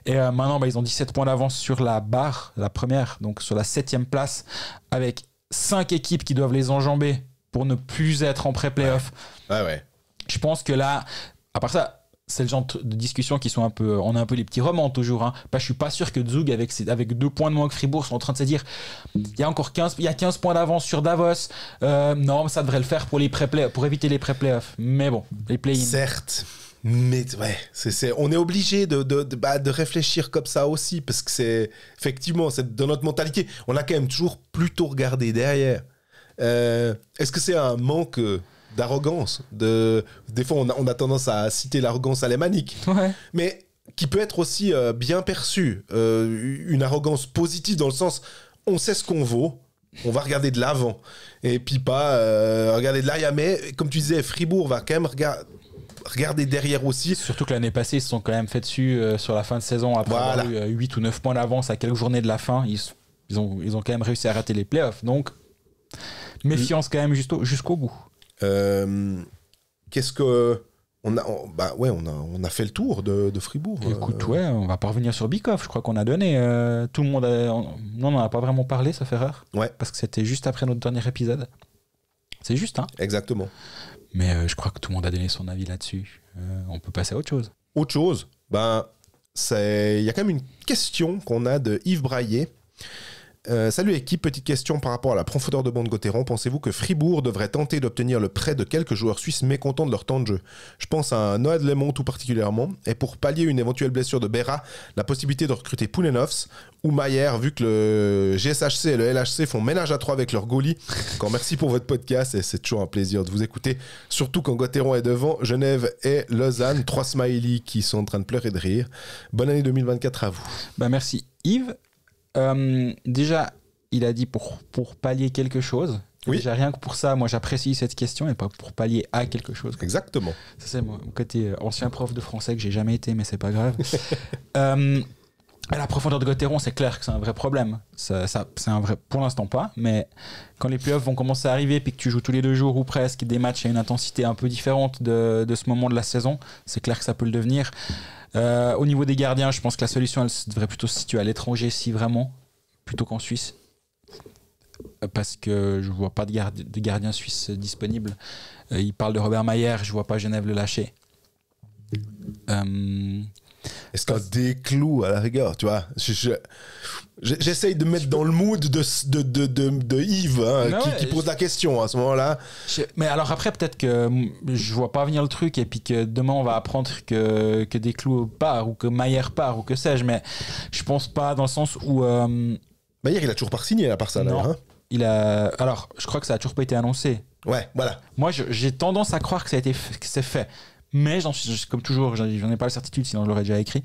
Et maintenant, ils ont 17 points d'avance sur la barre, la première, donc sur la 7e place, avec 5 équipes qui doivent les enjamber pour ne plus être en pré-playoff. Ouais. Je pense que là, à part ça, c'est le genre de discussions qui sont un peu... On a un peu les petits romans toujours. Hein. Je suis pas sûr que Zug, avec 2 points de moins que Fribourg, sont en train de se dire il y a encore 15 points d'avance sur Davos. Non, ça devrait le faire pour éviter les pré-playoffs. Mais bon, les play-in. Certes. Mais on est obligé de réfléchir comme ça aussi, parce que c'est effectivement, c'est dans notre mentalité. On a quand même toujours plutôt regardé derrière. Est-ce que c'est un manque d'arrogance? Des fois, on a tendance à citer l'arrogance alémanique, mais qui peut être aussi bien perçue. Une arrogance positive dans le sens, on sait ce qu'on vaut, on va regarder de l'avant, et puis pas regarder de l'arrière. Mais comme tu disais, Fribourg va quand même regarder derrière aussi. Surtout que l'année passée, ils se sont quand même fait dessus sur la fin de saison, après avoir eu 8 ou 9 points d'avance à quelques journées de la fin. Ils ont quand même réussi à rater les playoffs, donc méfiance quand même jusqu'au bout. Qu'est-ce que on a fait le tour de Fribourg. Écoute, on va pas revenir sur Bikov. Je crois qu'on a donné tout le monde. Non, on n'en a pas vraiment parlé, ça fait rare. Ouais. Parce que c'était juste après notre dernier épisode. C'est juste, hein. Exactement. Mais je crois que tout le monde a donné son avis là-dessus. On peut passer à autre chose. Autre chose, il y a quand même une question qu'on a de Yves Braillet. Salut équipe, petite question par rapport à la profondeur de banc de Gotteron. Pensez-vous que Fribourg devrait tenter d'obtenir le prêt de quelques joueurs suisses mécontents de leur temps de jeu? Je pense à Noah Lemont tout particulièrement. Et pour pallier une éventuelle blessure de Berra, la possibilité de recruter Poulenovs ou Mayer, vu que le GSHC et le LHC font ménage à 3 avec leur goalie. Encore merci pour votre podcast et c'est toujours un plaisir de vous écouter. Surtout quand Gotteron est devant, Genève et Lausanne. 3 smileys qui sont en train de pleurer de rire. Bonne année 2024 à vous. Merci Yves. Déjà, il a dit pour pallier quelque chose. Oui. Déjà, rien que pour ça, moi j'apprécie cette question et pas pour pallier à quelque chose. Exactement. Ça, c'est mon côté ancien prof de français que j'ai jamais été, mais c'est pas grave. À la profondeur de Gauthieron, c'est clair que c'est un vrai problème. C'est un vrai, pour l'instant pas, mais quand les playoffs vont commencer à arriver, puis que tu joues tous les 2 jours ou presque, des matchs à une intensité un peu différente de ce moment de la saison, c'est clair que ça peut le devenir. Au niveau des gardiens, je pense que la solution, elle devrait plutôt se situer à l'étranger, si vraiment, plutôt qu'en Suisse. Parce que je ne vois pas de gardien suisse disponible. Il parle de Robert Mayer, je ne vois pas Genève le lâcher. Est-ce qu'un Desclous, à la rigueur, tu vois, j'essaye de mettre dans le mood de Yves, hein, qui pose la question à ce moment-là. Mais alors après, peut-être que je vois pas venir le truc et puis que demain on va apprendre que Desclous part ou que Mayer part ou que sais-je, mais je pense pas dans le sens où... Mayer, il a toujours pas signé à part ça. Non, hein. Alors, je crois que ça a toujours pas été annoncé. Ouais, voilà. Moi, j'ai tendance à croire que que c'est fait. Mais comme toujours, j'en ai pas la certitude, sinon je l'aurais déjà écrit.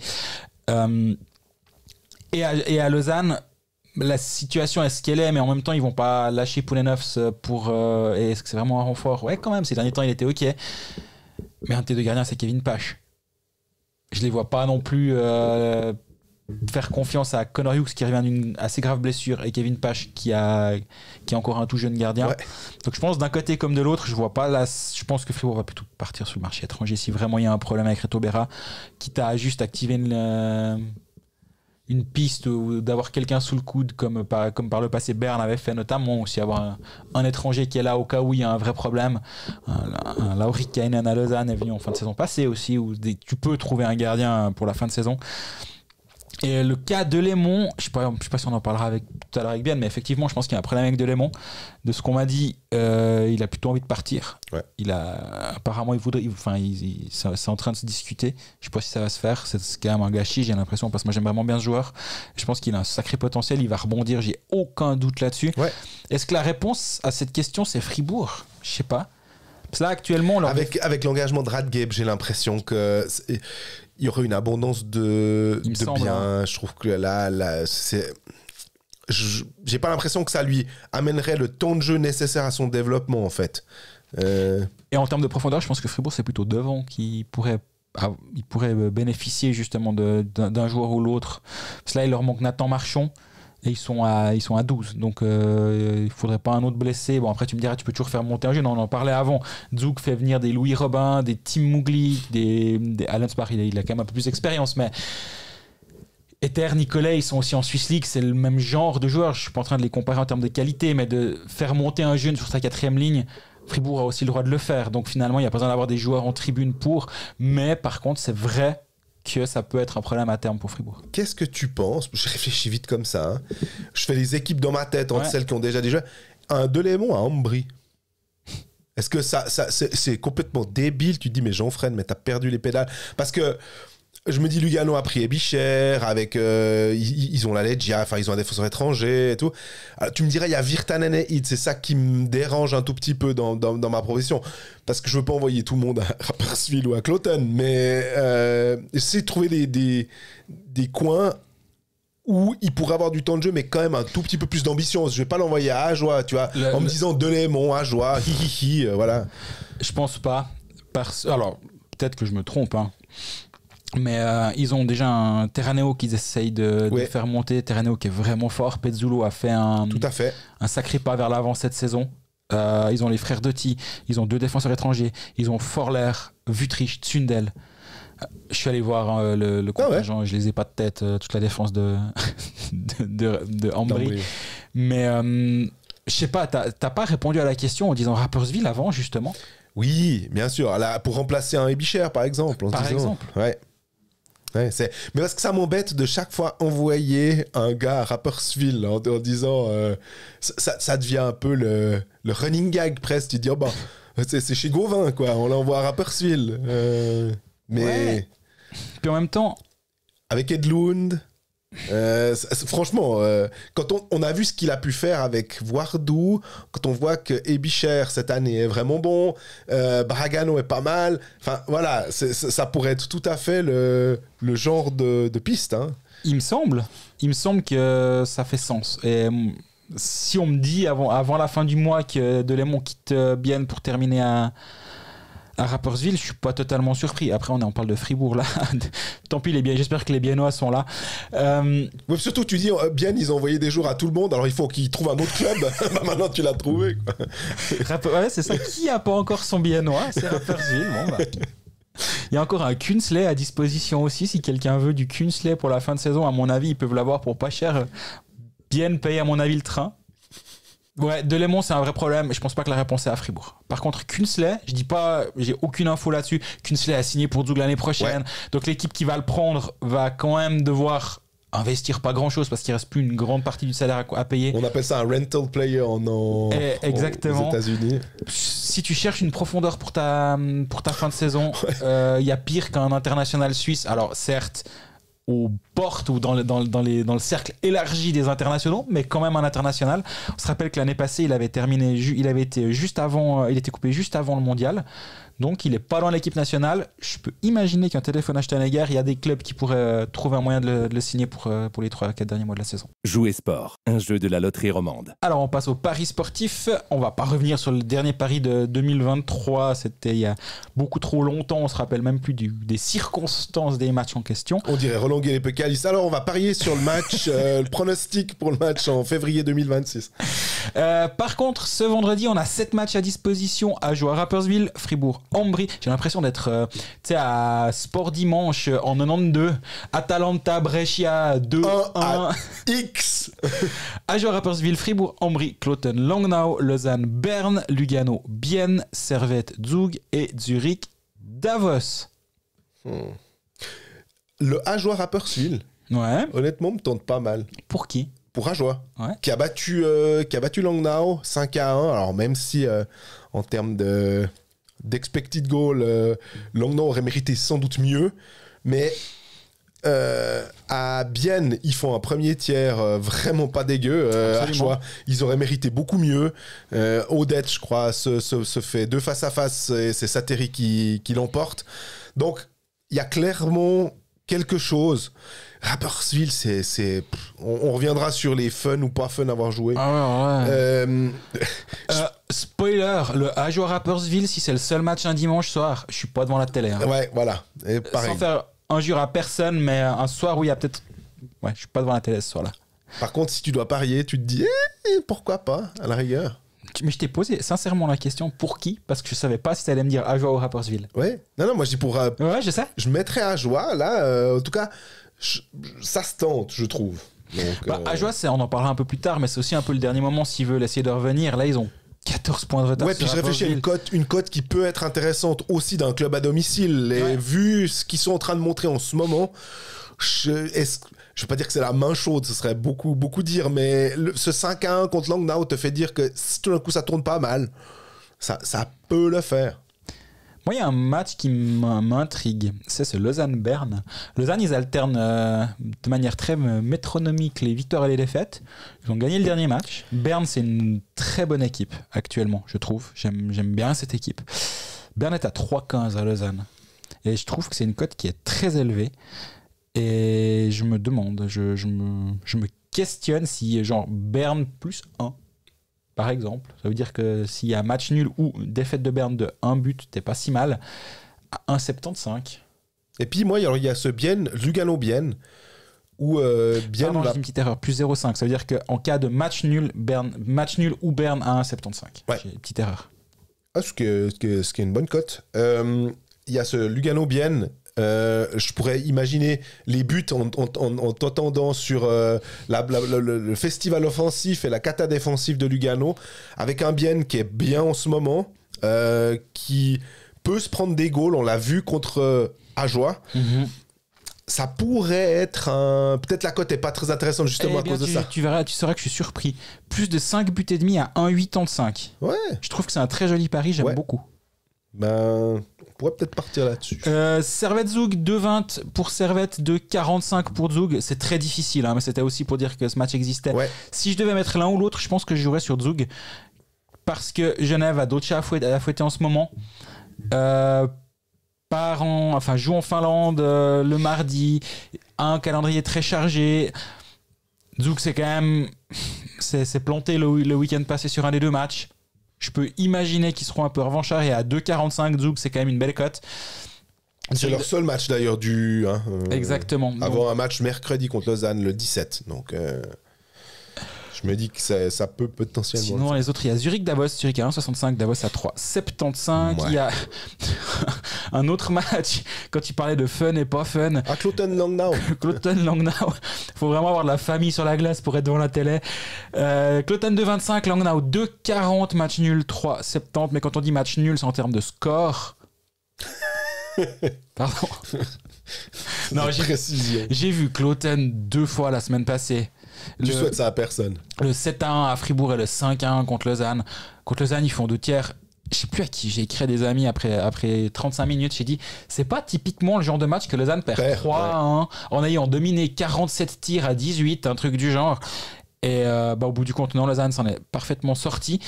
Et à Lausanne, la situation est ce qu'elle est, mais en même temps, ils vont pas lâcher Poulenovs pour. Et est-ce que c'est vraiment un renfort? Ouais, quand même, ces derniers temps, il était OK. Mais un de tes 2 gardiens, c'est Kevin Pache. Je les vois pas non plus faire confiance à Connor Hughes qui revient d'une assez grave blessure et Kevin Pache qui est encore un tout jeune gardien. Ouais. Donc je pense d'un côté comme de l'autre, je pense que Fribourg va plutôt partir sur le marché étranger si vraiment il y a un problème avec Reto Berra, quitte à juste activer une piste ou d'avoir quelqu'un sous le coude comme par le passé Berne avait fait, notamment aussi avoir un étranger qui est là au cas où il y a un vrai problème. Un Lauri Kainen à Lausanne est venu en fin de saison passée aussi, où tu peux trouver un gardien pour la fin de saison. Et le cas de Delémont, je ne sais pas si on en parlera tout à l'heure avec Ben, mais effectivement, je pense qu'il y a un problème avec Delémont. De ce qu'on m'a dit, il a plutôt envie de partir. Ouais. Apparemment, c'est en train de se discuter. Je ne sais pas si ça va se faire. C'est quand même un gâchis, j'ai l'impression, parce que moi, j'aime vraiment bien ce joueur. Je pense qu'il a un sacré potentiel. Il va rebondir, j'ai aucun doute là-dessus. Ouais. Est-ce que la réponse à cette question, c'est Fribourg? Je ne sais pas. Parce que là, actuellement... Avec l'engagement de Radgeb, j'ai l'impression que... Il y aurait une abondance de biens. Je trouve que là c'est... J'ai pas l'impression que ça lui amènerait le temps de jeu nécessaire à son développement, en fait. Et en termes de profondeur, je pense que Fribourg, c'est plutôt devant qui pourrait bénéficier justement d'un joueur ou l'autre. Parce que là, il leur manque Nathan Marchand. Et ils sont à 12, donc il faudrait pas un autre blessé. Bon, après tu me diras, tu peux toujours faire monter un jeune. On en parlait avant. Zouk fait venir des Louis Robin, des Tim Mougli, des Alan Spar, il a quand même un peu plus d'expérience, mais Ether, Nicolet, ils sont aussi en Swiss League, c'est le même genre de joueurs. Je suis pas en train de les comparer en termes de qualité, mais de faire monter un jeune sur sa 4e ligne, Fribourg a aussi le droit de le faire. Donc finalement, il n'y a pas besoin d'avoir des joueurs en tribune pour. Mais par contre, c'est vrai que ça peut être un problème à terme pour Fribourg. Qu'est-ce que tu penses? Je réfléchis vite comme ça. Hein. Je fais les équipes dans ma tête entre celles qui ont déjà des joueurs. Un Delémont à Ambry. Est-ce que ça c'est complètement débile? Tu te dis, mais Jean-Fred, mais t'as perdu les pédales. Parce que je me dis, Lugano a pris Ebicher, avec, ils ont la Legia, enfin ils ont un défenseur étranger et tout. Alors, tu me dirais, il y a Virtanen et Id, c'est ça qui me dérange un tout petit peu dans ma profession. Parce que je veux pas envoyer tout le monde à Rapperswil ou à Cloton, mais j'essaie de trouver des coins où il pourrait avoir du temps de jeu, mais quand même un tout petit peu plus d'ambition. Je vais pas l'envoyer à Ajoie, tu vois, en me disant Delémont, Ajoie, voilà. Je pense pas. Alors, peut-être que je me trompe, hein. Mais ils ont déjà un Terraneo qu'ils essayent de faire monter. Terraneo qui est vraiment fort. Pezzulo a fait un sacré pas vers l'avant cette saison. Ils ont les frères Dotti. Ils ont 2 défenseurs étrangers. Ils ont Forler, Wüttrich, Tsundel. Je suis allé voir le contingent. Je les ai pas de tête. Toute la défense de Ambry. Mais je sais pas. T'as pas répondu à la question en disant Rapperswil avant justement? Oui, bien sûr. Là, pour remplacer un Ebicher par exemple. Ouais, mais parce que ça m'embête de chaque fois envoyer un gars à Rapperswil en disant ça devient un peu le running gag presque. Tu dis c'est chez Gauvin quoi, on l'envoie à Rapperswil. Mais puis en même temps avec Edlund, franchement, quand on a vu ce qu'il a pu faire avec Voardou, quand on voit que Ebicher cette année est vraiment bon, Bragano est pas mal, enfin voilà, ça pourrait être tout à fait le genre de piste. Hein. Il me semble que ça fait sens. Et si on me dit avant la fin du mois que Delémont quitte Bienne pour terminer à À Rapperswil, je suis pas totalement surpris. Après, on parle de Fribourg là. Tant pis, j'espère que les Biennois sont là. Ouais, surtout, tu dis, bien, ils ont envoyé des jours à tout le monde, alors il faut qu'ils trouvent un autre club. Maintenant, tu l'as trouvé. Quoi. Ouais, c'est ça. Qui a pas encore son Biennois? C'est Rapperswil. Bon, bah. Il y a encore un Künzle à disposition aussi. Si quelqu'un veut du Künzle pour la fin de saison, à mon avis, ils peuvent l'avoir pour pas cher. Bien paye, à mon avis, le train. Ouais, Delémont, c'est un vrai problème. Je pense pas que la réponse est à Fribourg. Par contre, Künzle, je dis pas, j'ai aucune info là-dessus. Künzle a signé pour Zug l'année prochaine. Ouais. Donc l'équipe qui va le prendre va quand même devoir investir pas grand-chose parce qu'il reste plus une grande partie du salaire à payer. On appelle ça un rental player exactement. aux États-Unis. Si tu cherches une profondeur pour ta fin de saison, y a pire qu'un international suisse. Alors certes, aux portes ou dans le cercle élargi des internationaux, mais quand même un international. On se rappelle que l'année passée, il était coupé juste avant le mondial. Donc, il n'est pas dans l'équipe nationale. Je peux imaginer qu'un téléphone à Steinegger, il y a des clubs qui pourraient trouver un moyen de le signer pour les 3-4 derniers mois de la saison. Jouer sport, un jeu de la loterie romande. Alors, on passe au pari sportif. On ne va pas revenir sur le dernier pari de 2023. C'était il y a beaucoup trop longtemps. On ne se rappelle même plus des circonstances des matchs en question. On dirait Roland Guélet-Pécalis. Alors, on va parier sur le match, le pronostic pour le match en février 2026. Par contre, ce vendredi, on a 7 matchs à disposition à jouer à Rapperswil, Fribourg, Ambry. J'ai l'impression d'être à Sport Dimanche en 92. Atalanta, Brescia 2-1. X. À jouer à Rapperswil, Fribourg, Ambry, Kloten, Langnau, Lausanne, Berne, Lugano, Bienne, Servette, Zug et Zurich, Davos. Le Ajoie Rapperswil, honnêtement, me tente pas mal. Pour qui ? Pour Ajoie, qui a battu Langnau 5-1. Alors même si en termes d'expected goal, Langnau aurait mérité sans doute mieux, mais à Bienne, ils font un premier tiers vraiment pas dégueu. Ajoie, ils auraient mérité beaucoup mieux. Odette, je crois, se fait 2 face à face et c'est Sateri qui l'emporte. Donc il y a clairement quelque chose. Rapperswil, on reviendra sur les fun ou pas fun à avoir joué. Spoiler, le Ajoie Rapperswil, si c'est le seul match un dimanche soir, je suis pas devant la télé. Hein. Ouais, voilà. Et pareil. Sans faire injure à personne, mais un soir où il y a peut-être... Ouais, je suis pas devant la télé ce soir-là. Par contre, si tu dois parier, tu te dis pourquoi pas, à la rigueur. Mais je t'ai posé sincèrement la question pour qui, parce que je savais pas si tu allais me dire Ajoie ou Rapperswil. Ouais, non, moi je dis pour. Ouais, je sais. Je mettrais Ajoie, là, en tout cas, ça se tente, je trouve. Ajoie, on en parlera un peu plus tard, mais c'est aussi un peu le dernier moment s'ils veulent essayer de revenir. Là, ils ont 14 points de retard. Ouais, puis je réfléchis à une cote qui peut être intéressante aussi d'un club à domicile. Et vu ce qu'ils sont en train de montrer en ce moment, je veux pas dire que c'est la main chaude, ce serait beaucoup dire, mais ce 5-1 contre Langnau te fait dire que si tout d'un coup ça tourne pas mal, ça peut le faire. Moi, il y a un match qui m'intrigue, c'est ce Lausanne-Berne. Lausanne, ils alternent de manière très métronomique les victoires et les défaites. Ils ont gagné le dernier match. Berne, c'est une très bonne équipe actuellement, je trouve. J'aime bien cette équipe. Berne est à 3,15 à Lausanne. Et je trouve que c'est une cote qui est très élevée. Et je me demande, je me questionne si genre Berne plus 1, par exemple. Ça veut dire que s'il y a match nul ou défaite de Berne de 1 but, t'es pas si mal. À 1,75. Et puis moi, il y a ce Bienne, Lugano-Bienne, où Bienne... Pardon, j'ai une petite erreur, plus 0,5. Ça veut dire qu'en cas de match nul ou Berne à 1,75. Ouais. J'ai une petite erreur. Ce qui est une bonne cote. Il y a ce Lugano-Bienne. Je pourrais imaginer les buts en t'entendant sur le festival offensif et la cata défensive de Lugano, avec un Bienne qui est bien en ce moment, qui peut se prendre des goals. On l'a vu contre Ajoie. Mm-hmm. Ça pourrait être peut-être la cote n'est pas très intéressante justement à cause de ça. Tu verras, tu sauras que je suis surpris. Plus de 5 buts et demi à 1,85. Ouais. Je trouve que c'est un très joli pari, j'aime beaucoup. On pourrait peut-être partir là-dessus. Servette Zug 2,20 pour Servette, 2,45 pour Zug. C'est très difficile, hein, mais c'était aussi pour dire que ce match existait. Ouais. Si je devais mettre l'un ou l'autre, je pense que je jouerais sur Zug. Parce que Genève a d'autres chats à fouetter en ce moment. Joue en Finlande le mardi. Un calendrier très chargé. Zug, c'est quand même... C'est planté le week-end passé sur un des 2 matchs. Je peux imaginer qu'ils seront un peu revanchards et à 2,45 Zug, c'est quand même une belle cote. C'est leur seul match d'ailleurs Exactement. Avant un match mercredi contre Lausanne le 17. Donc je me dis que ça peut potentiellement. Sinon, les autres, il y a Zurich-Davos. Zurich à 1,65, Davos à 3,75. Ouais. Il y a un autre match, quand tu parlais de fun et pas fun. À Cloton-Langnau. Cloton-Langnau. Il faut vraiment avoir de la famille sur la glace pour être devant la télé. Cloton 2,25, Langnau 2,40, match nul 3,70. Mais quand on dit match nul, c'est en termes de score. Pardon. Non, j'ai vu Cloton 2 fois la semaine passée. Tu souhaites ça à personne. Le 7-1 à Fribourg et le 5-1 contre Lausanne. Contre Lausanne, ils font 2 tiers. Je sais plus à qui j'ai écrit à des amis après 35 minutes. J'ai dit, c'est pas typiquement le genre de match que Lausanne perd 3-1 en ayant dominé 47 tirs à 18, un truc du genre. Et au bout du compte, non, Lausanne s'en est parfaitement sorti.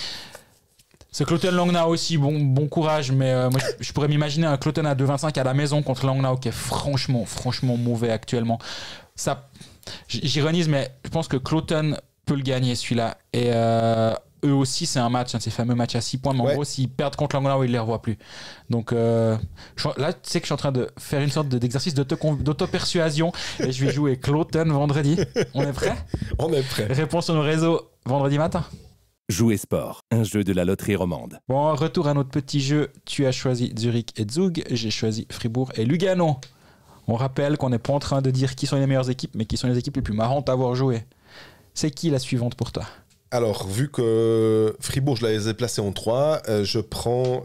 Ce Cloton Langnau aussi, bon courage, mais moi je pourrais m'imaginer un Cloton à 2,25 à la maison contre Langnau qui est franchement mauvais actuellement. Ça, j'ironise, mais je pense que Cloton peut le gagner celui-là. Et eux aussi, c'est un match, ces fameux matchs à 6 points, mais en gros, s'ils perdent contre Langnau, ils ne les revoient plus. Donc là, tu sais que je suis en train de faire une sorte d'exercice d'auto-persuasion et je vais jouer Cloton vendredi. On est prêt ? On est prêt. Réponse sur nos réseaux vendredi matin. Jouer sport, un jeu de la loterie romande. Bon, retour à notre petit jeu. Tu as choisi Zurich et Zug. J'ai choisi Fribourg et Lugano. On rappelle qu'on n'est pas en train de dire qui sont les meilleures équipes, mais qui sont les équipes les plus marrantes à avoir joué. C'est qui la suivante pour toi ? Alors, vu que Fribourg, je les ai placés en 3, je prends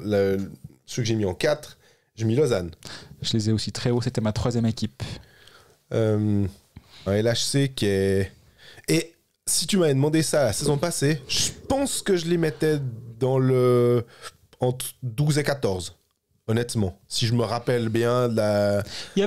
ceux que j'ai mis en 4. J'ai mis Lausanne. Je les ai aussi très haut. C'était ma 3e équipe. Un LHC qui est... Et... Si tu m'avais demandé ça la saison passée, je pense que je les mettais entre 12 et 14. Honnêtement. Si je me rappelle bien de la... Il y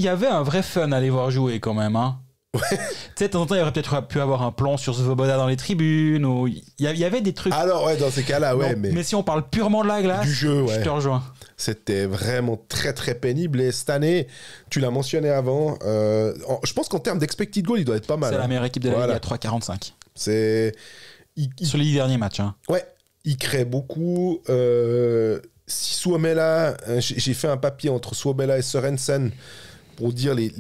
avait un vrai fun à les voir jouer quand même. Hein. Ouais. Tu sais, de temps en temps, il y aurait peut-être pu avoir un plan sur Svoboda dans les tribunes. Ou... Il y avait des trucs... Alors ouais, dans ces cas-là, ouais. Mais si on parle purement de la glace, du jeu, je te rejoins. C'était vraiment très très pénible. Et cette année, tu l'as mentionné avant, je pense qu'en termes d'expected goal, il doit être pas mal. C'est la meilleure équipe de la Ligue à 3,45. Sur les 10 derniers matchs. Hein. Ouais, il crée beaucoup. Si Suomela, j'ai fait un papier entre Suomela et Sørensen pour dire les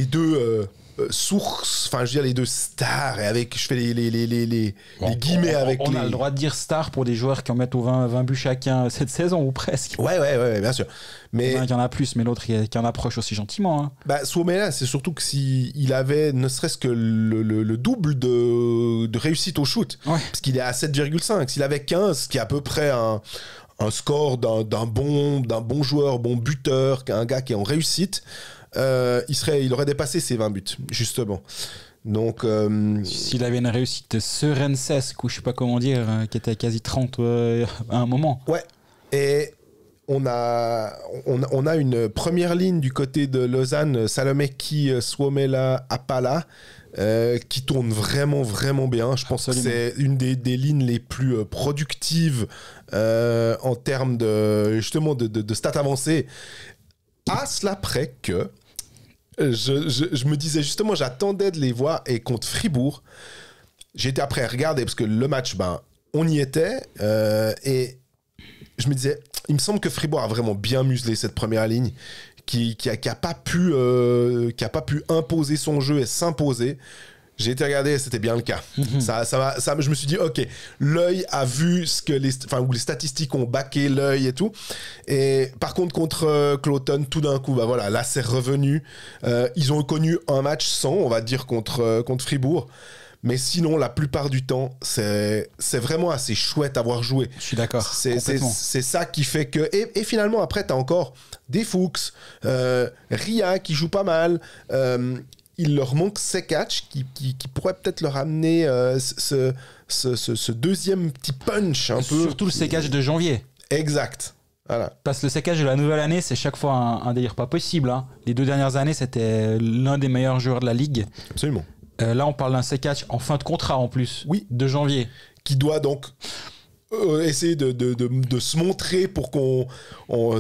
deux sources, enfin je veux dire les deux stars, et avec je fais les guillemets avec on a le droit de dire stars pour des joueurs qui en mettent au 20 buts chacun cette saison ou presque. Ouais, bien sûr. Mais il y en a plus, mais l'autre qui en approche aussi gentiment. Hein. Bah Suomela, c'est surtout que s'il avait ne serait-ce que le double de réussite au shoot, parce qu'il est à 7,5. S'il avait 15, ce qui est à peu près un score d'un bon joueur, bon buteur, un gars qui est en réussite, il aurait dépassé ses 20 buts, justement. Donc, s'il avait une réussite serencesque, ou je sais pas comment dire, qui était à quasi 30 à un moment. Ouais. Et on a une première ligne du côté de Lausanne, Salomeki, Suomela, Apala, qui tourne vraiment, vraiment bien. Je pense que c'est une des lignes les plus productives en termes de stats avancées. À cela près que je me disais justement, j'attendais de les voir, et contre Fribourg, j'étais après à regarder parce que le match, on y était, et je me disais, il me semble que Fribourg a vraiment bien muselé cette première ligne, qui a pas pu imposer son jeu et s'imposer. J'ai été regarder, c'était bien le cas. Je me suis dit, ok, l'œil a vu où les statistiques ont backé l'œil et tout. Et par contre, contre Cloton, tout d'un coup, là, c'est revenu. Ils ont connu un match sans, on va dire, contre Fribourg. Mais sinon, la plupart du temps, c'est vraiment assez chouette à voir jouer. Je suis d'accord. C'est ça qui fait que... Et finalement, après, t'as encore des Fuchs, Ria qui joue pas mal... il leur manque Sekac qui pourrait peut-être leur amener ce deuxième petit punch un peu. Surtout le Sekac de janvier. Exact. Voilà. Parce que le Sekac de la nouvelle année, c'est chaque fois un délire pas possible. Hein. Les 2 dernières années, c'était l'un des meilleurs joueurs de la Ligue. Absolument. Là, on parle d'un Sekac en fin de contrat en plus. Oui. De janvier. Qui doit donc... essayer de se montrer pour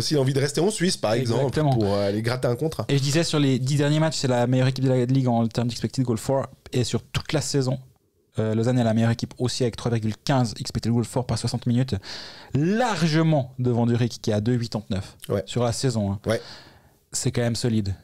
s'il a envie de rester en Suisse par exemple. Exactement. Pour aller gratter un contrat. Et je disais, sur les 10 derniers matchs, c'est la meilleure équipe de la Ligue en termes d'expected goal for, et sur toute la saison, Lausanne est la meilleure équipe aussi avec 3,15 expected goal for par 60 minutes, largement devant Zurich qui est à 2,89 sur la saison. Hein. Ouais. C'est quand même solide.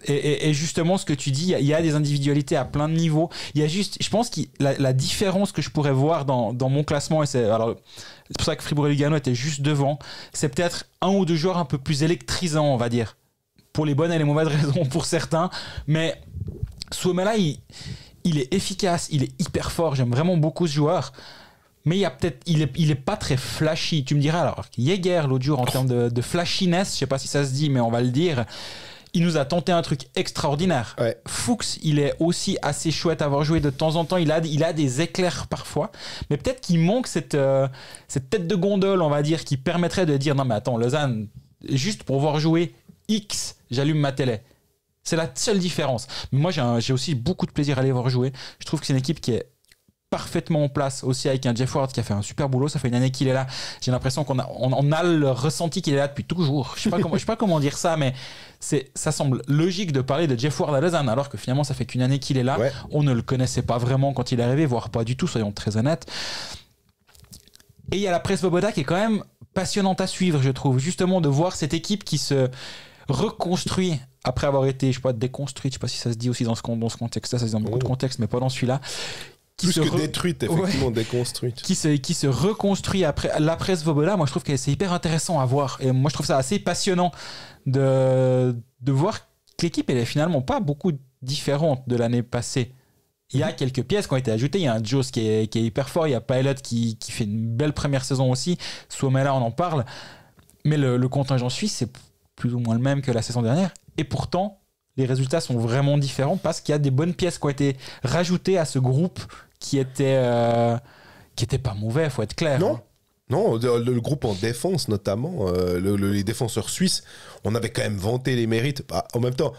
Et justement, ce que tu dis, il y a des individualités à plein de niveaux. Il y a juste, je pense que la différence que je pourrais voir dans mon classement, et c'est pour ça que Fribourg et Lugano étaient juste devant, c'est peut-être un ou deux joueurs un peu plus électrisants, on va dire. Pour les bonnes et les mauvaises raisons, pour certains. Mais Suomela, il est efficace, il est hyper fort. J'aime vraiment beaucoup ce joueur. Mais il est pas très flashy. Tu me diras alors, Jäger, l'autre jour, en termes de flashiness, je sais pas si ça se dit, mais on va le dire, il nous a tenté un truc extraordinaire. Ouais. Fuchs, il est aussi assez chouette à avoir joué de temps en temps. Il a des éclairs parfois. Mais peut-être qu'il manque cette tête de gondole, on va dire, qui permettrait de dire non, mais attends, Lausanne, juste pour voir jouer X, j'allume ma télé. C'est la seule différence. Mais moi, j'ai aussi beaucoup de plaisir à aller voir jouer. Je trouve que c'est une équipe qui est parfaitement en place aussi avec un Jeff Ward qui a fait un super boulot. Ça fait une année qu'il est là. J'ai l'impression qu'on a le ressenti qu'il est là depuis toujours. Je sais pas comment dire ça, mais ça semble logique de parler de Jeff Ward à Lausanne alors que finalement ça fait qu'une année qu'il est là. Ouais. On ne le connaissait pas vraiment quand il est arrivé, voire pas du tout, soyons très honnêtes. Et il y a la presse Svoboda qui est quand même passionnante à suivre, je trouve. Justement de voir cette équipe qui se reconstruit après avoir été, déconstruite. Je sais pas si ça se dit aussi dans ce contexte-là. Ça se dit dans beaucoup de contextes, mais pas dans celui-là. Plus que détruite, effectivement, déconstruite. Qui se reconstruit après l'après Svoboda. Moi, je trouve que c'est hyper intéressant à voir. Et moi, je trouve ça assez passionnant de voir que l'équipe, elle est finalement pas beaucoup différente de l'année passée. Il y a quelques pièces qui ont été ajoutées. Il y a un Joss qui est hyper fort. Il y a Pilot qui fait une belle première saison aussi. Suomela, on en parle. Mais le contingent suisse, c'est plus ou moins le même que la saison dernière. Et pourtant, les résultats sont vraiment différents parce qu'il y a des bonnes pièces qui ont été rajoutées à ce groupe qui était pas mauvais, faut être clair. Non, non, le groupe en défense notamment, les défenseurs suisses, on avait quand même vanté les mérites. En même temps,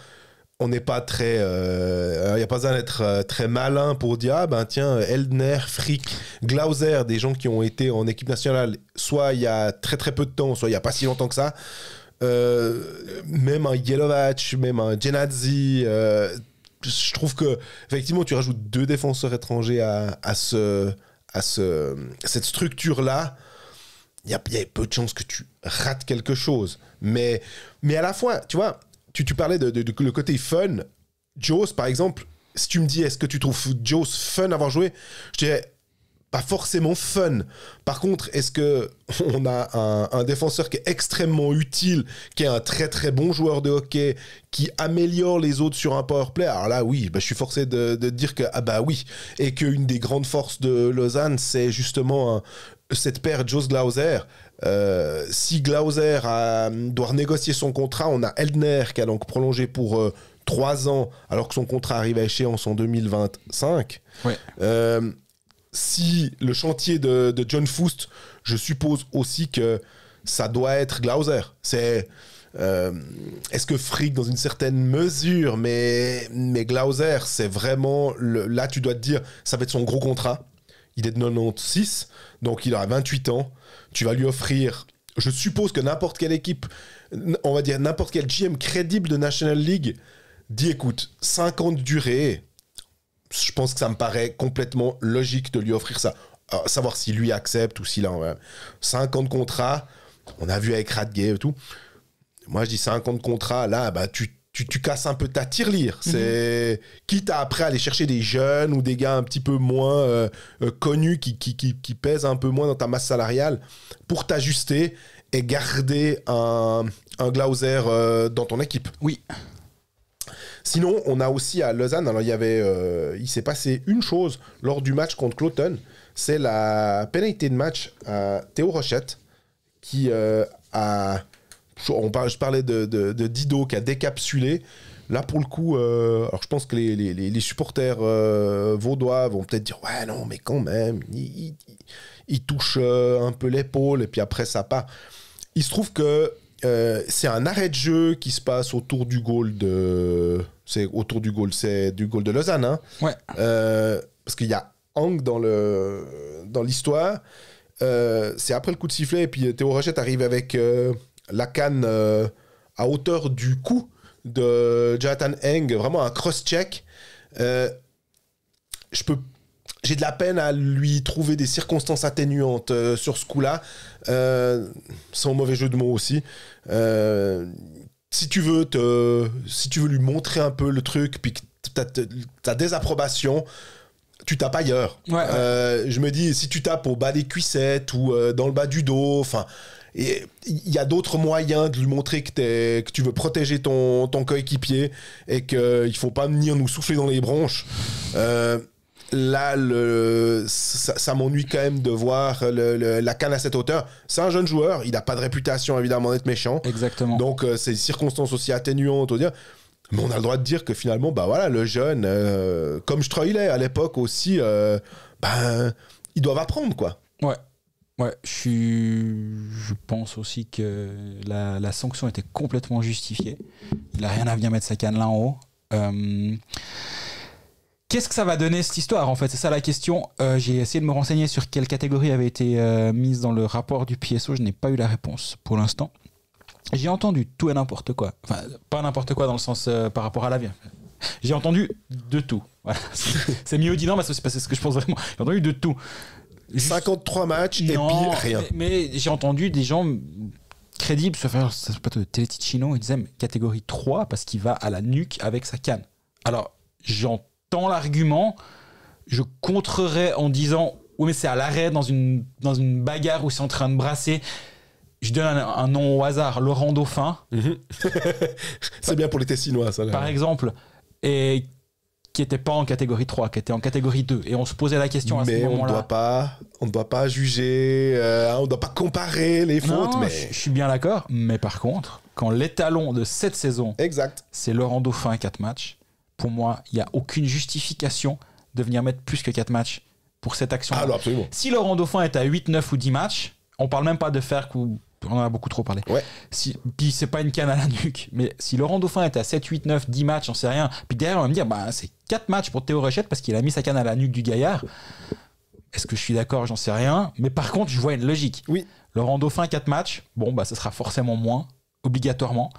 on n'est pas très, il n'y a pas besoin d'être très malin pour dire tiens, Eldner, Frick, Glauser, des gens qui ont été en équipe nationale, soit il y a très très peu de temps, soit il y a pas si longtemps que ça. Même un Jelovac, même un Genadzi. Je trouve que effectivement tu rajoutes 2 défenseurs étrangers à cette structure là, il y a peu de chances que tu rates quelque chose, mais à la fois tu vois, tu parlais de le côté fun. Joss par exemple, si tu me dis est-ce que tu trouves Joss fun à avoir joué, je dirais pas forcément fun. Par contre, est-ce que on a un défenseur qui est extrêmement utile, qui est un très très bon joueur de hockey, qui améliore les autres sur un powerplay? Alors là, oui, je suis forcé de dire que oui, et qu'une des grandes forces de Lausanne, c'est justement cette paire Joss Glauser. Si Glauser doit renégocier son contrat, on a Eldner qui a donc prolongé pour 3 ans, alors que son contrat arrive à échéance en 2025. Ouais. Si le chantier de John Foust, je suppose aussi que ça doit être Glauser. Est-ce que Frick dans une certaine mesure, mais Glauser, c'est vraiment là tu dois te dire ça va être son gros contrat. Il est de 96, donc il aura 28 ans. Tu vas lui offrir, je suppose que n'importe quelle équipe, on va dire n'importe quel GM crédible de National League dit écoute, 5 ans de durée. Je pense que ça me paraît complètement logique de lui offrir ça. Alors, savoir si lui accepte ou s'il a 5 ans de contrat. On a vu avec Radgay et tout. Moi, je dis 5 ans de contrat. Là, tu casses un peu ta tirelire. C'est quitte à après aller chercher des jeunes ou des gars un petit peu moins connus qui pèsent un peu moins dans ta masse salariale pour t'ajuster et garder un Glauser dans ton équipe. Oui. Sinon, on a aussi à Lausanne, alors il s'est passé une chose lors du match contre Cloton, c'est la pénalité de match à Théo Rochette qui je parlais de Dido qui a décapsulé. Là, pour le coup, alors je pense que les supporters vaudois vont peut-être dire ouais, non, mais quand même, il touche un peu l'épaule et puis après ça part. Il se trouve que c'est un arrêt de jeu qui se passe autour du goal de... C'est autour du goal, c'est du goal de Lausanne. Hein. Ouais. Parce qu'il y a Hang dans l'histoire. C'est après le coup de sifflet et puis Théo Rochette arrive avec la canne à hauteur du cou de Jonathan Heng. Vraiment un cross-check. j'ai de la peine à lui trouver des circonstances atténuantes sur ce coup-là, sans mauvais jeu de mots aussi. Si tu veux lui montrer un peu le truc, puis que t'as désapprobation, tu tapes ailleurs. Ouais. Je me dis, si tu tapes au bas des cuissettes ou dans le bas du dos, enfin, il y a d'autres moyens de lui montrer que tu veux protéger ton coéquipier et qu'il faut pas venir nous souffler dans les bronches. Là, ça m'ennuie quand même de voir la canne à cette hauteur. C'est un jeune joueur, il n'a pas de réputation évidemment d'être méchant. Exactement. Donc, c'est des circonstances aussi atténuantes, on va dire. Mais on a le droit de dire que finalement, bah voilà, le jeune, comme Stroiley à l'époque aussi, ils doivent apprendre, quoi. Ouais, je pense aussi que la sanction était complètement justifiée. Il n'a rien à venir mettre sa canne là en haut. Qu'est-ce que ça va donner cette histoire en fait? C'est ça la question. J'ai essayé de me renseigner sur quelle catégorie avait été mise dans le rapport du PSO. Je n'ai pas eu la réponse pour l'instant. J'ai entendu tout et n'importe quoi. Enfin, pas n'importe quoi dans le sens par rapport à l'avenir. J'ai entendu de tout. Voilà. C'est mieux dit non, mais c'est ce que je pense vraiment. J'ai entendu de tout. 53 matchs et puis rien. Mais j'ai entendu des gens crédibles, ça peut être Teleticino, ils disaient mais, catégorie 3 parce qu'il va à la nuque avec sa canne. Alors, j'entends l'argument, je contrerais en disant oui, mais c'est à l'arrêt dans une bagarre où c'est en train de brasser. Je donne un nom au hasard, Laurent Dauphin. C'est bien pour les Tessinois, ça. Là. Par exemple, et qui n'était pas en catégorie 3, qui était en catégorie 2. Et on se posait la question à ce moment-là. Mais on ne doit pas juger, on ne doit pas comparer les fautes. Non, mais... je suis bien d'accord. Mais par contre, quand l'étalon de cette saison, exact, c'est Laurent Dauphin 4 matchs, pour moi, il n'y a aucune justification de venir mettre plus que 4 matchs pour cette action. Ah non, absolument. Si Laurent Dauphin est à 8, 9 ou 10 matchs, on ne parle même pas de faire on en a beaucoup trop parlé. Ouais. Puis c'est pas une canne à la nuque. Mais si Laurent Dauphin est à 7, 8, 9, 10 matchs, j'en sais rien. Puis derrière, on va me dire, c'est 4 matchs pour Théo Rochette parce qu'il a mis sa canne à la nuque du gaillard. Est-ce que je suis d'accord? J'en sais rien. Mais par contre, je vois une logique. Oui. Laurent Dauphin, 4 matchs. Bon, ça sera forcément moins, obligatoirement.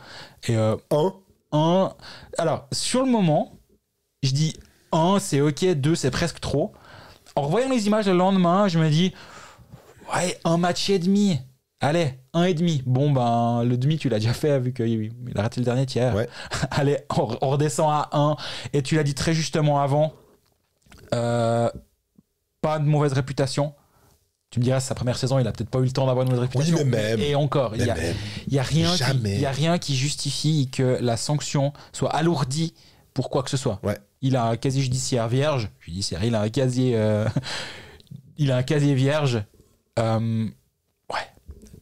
Et 1. Alors, sur le moment, je dis 1, c'est OK. 2, c'est presque trop. En revoyant les images le lendemain, je me dis, ouais, 1 match et demi. Allez, 1,5. Bon, le demi, tu l'as déjà fait, vu qu'il a raté le dernier tiers. Ouais. Allez, on redescend à 1. Et tu l'as dit très justement avant, pas de mauvaise réputation. Tu me diras, c'est sa première saison, il a peut-être pas eu le temps d'avoir une mauvaise réputation. Oui, mais même. Et encore, il y a rien qui justifie que la sanction soit alourdie pour quoi que ce soit. Ouais. Il a un casier judiciaire vierge. Il a un casier... il a un casier vierge.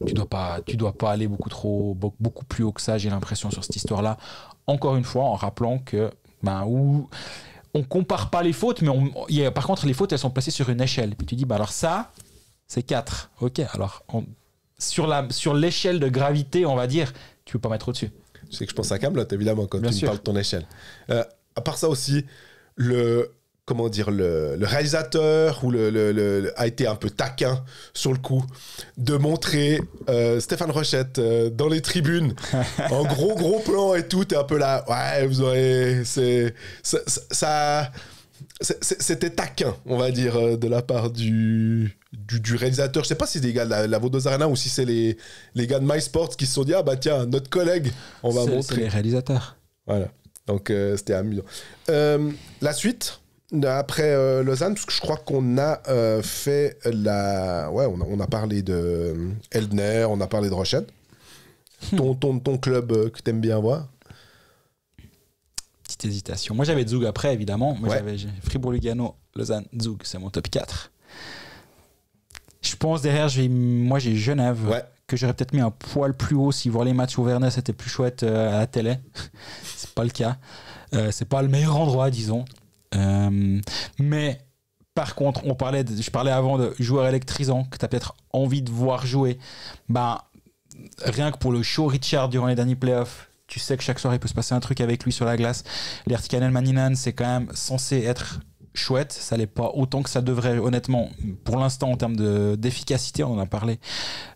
Tu dois pas aller beaucoup plus haut que ça, j'ai l'impression, sur cette histoire-là. Encore une fois, en rappelant que on compare pas les fautes, mais par contre, les fautes, elles sont placées sur une échelle. Puis tu dis, alors ça, c'est 4. Ok, alors sur l'échelle de gravité, on va dire, tu peux pas mettre au-dessus. Tu sais que je pense à Kaamelott, évidemment, quand Bien tu me sûr. parles de ton échelle. À part ça aussi, le réalisateur a été un peu taquin sur le coup de montrer Stéphane Rochette dans les tribunes en gros plan et tout. T'es un peu là, ouais, vous aurez... C'était taquin, on va dire, de la part du réalisateur. Je sais pas si c'est des gars de la Vaudoise Arena ou si c'est les gars de MySports qui se sont dit, ah bah tiens, notre collègue, on va montrer. C'est les réalisateurs. Voilà, donc c'était amusant. La suite, après Lausanne, parce que je crois qu'on a fait on a parlé de Eldner, on a parlé de Rochette. Ton club que t'aimes bien voir. Petite hésitation. Moi, j'avais Zug après, évidemment. Moi, Ouais. j'avais Fribourg-Lugano, Lausanne, Zug. C'est mon top 4. Je pense derrière, j'ai Genève. Ouais. Que j'aurais peut-être mis un poil plus haut si voir les matchs au Vernet, c'était plus chouette à la télé. C'est pas le cas. C'est pas le meilleur endroit, disons. Mais par contre, je parlais avant de joueurs électrisants que tu as peut-être envie de voir jouer. Rien que pour le show Richard durant les derniers playoffs, tu sais que chaque soir il peut se passer un truc avec lui sur la glace. Lertikainen Manninan, c'est quand même censé être chouette. Ça l'est pas autant que ça devrait, honnêtement, pour l'instant, en termes d'efficacité. On en a parlé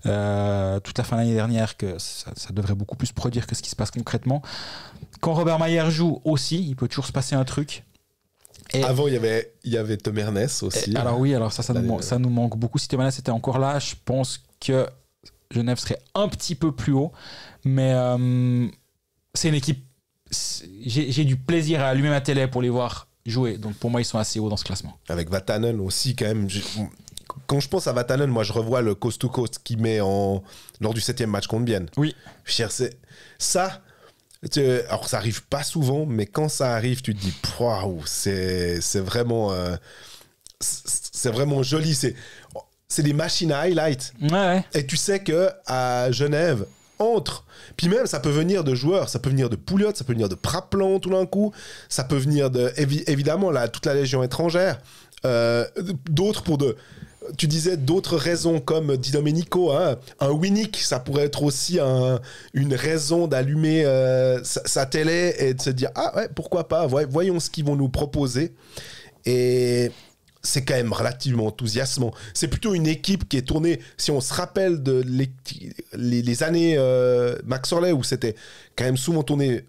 toute la fin de l'année dernière que ça devrait beaucoup plus produire que ce qui se passe concrètement. Quand Robert Mayer joue aussi, il peut toujours se passer un truc. Et avant, il y avait Tom Ernest aussi. alors oui, alors ça nous manque beaucoup. Si Tom Ernest était encore là, je pense que Genève serait un petit peu plus haut. Mais c'est une équipe... J'ai du plaisir à allumer ma télé pour les voir jouer. Donc pour moi, ils sont assez hauts dans ce classement. Avec Vatanen aussi, quand même. Quand je pense à Vatanen, moi, je revois le coast-to-coast qu'il met lors du 7e match contre Bienne. Oui. Ça... Alors ça arrive pas souvent, mais quand ça arrive, tu te dis waouh, c'est vraiment joli. C'est des machines à highlight. Ouais. Et tu sais que à Genève, puis même ça peut venir de joueurs, ça peut venir de Pouliot, ça peut venir de Praplan tout d'un coup, ça peut venir évidemment toute la légion étrangère, d'autres tu disais d'autres raisons comme Di Domenico, hein, un Winnick, ça pourrait être aussi une raison d'allumer sa télé et de se dire ah ouais, pourquoi pas, voyons ce qu'ils vont nous proposer. Et c'est quand même relativement enthousiasmant. C'est plutôt une équipe qui est tournée, si on se rappelle de les années Max Orley où c'était quand même souvent tourné.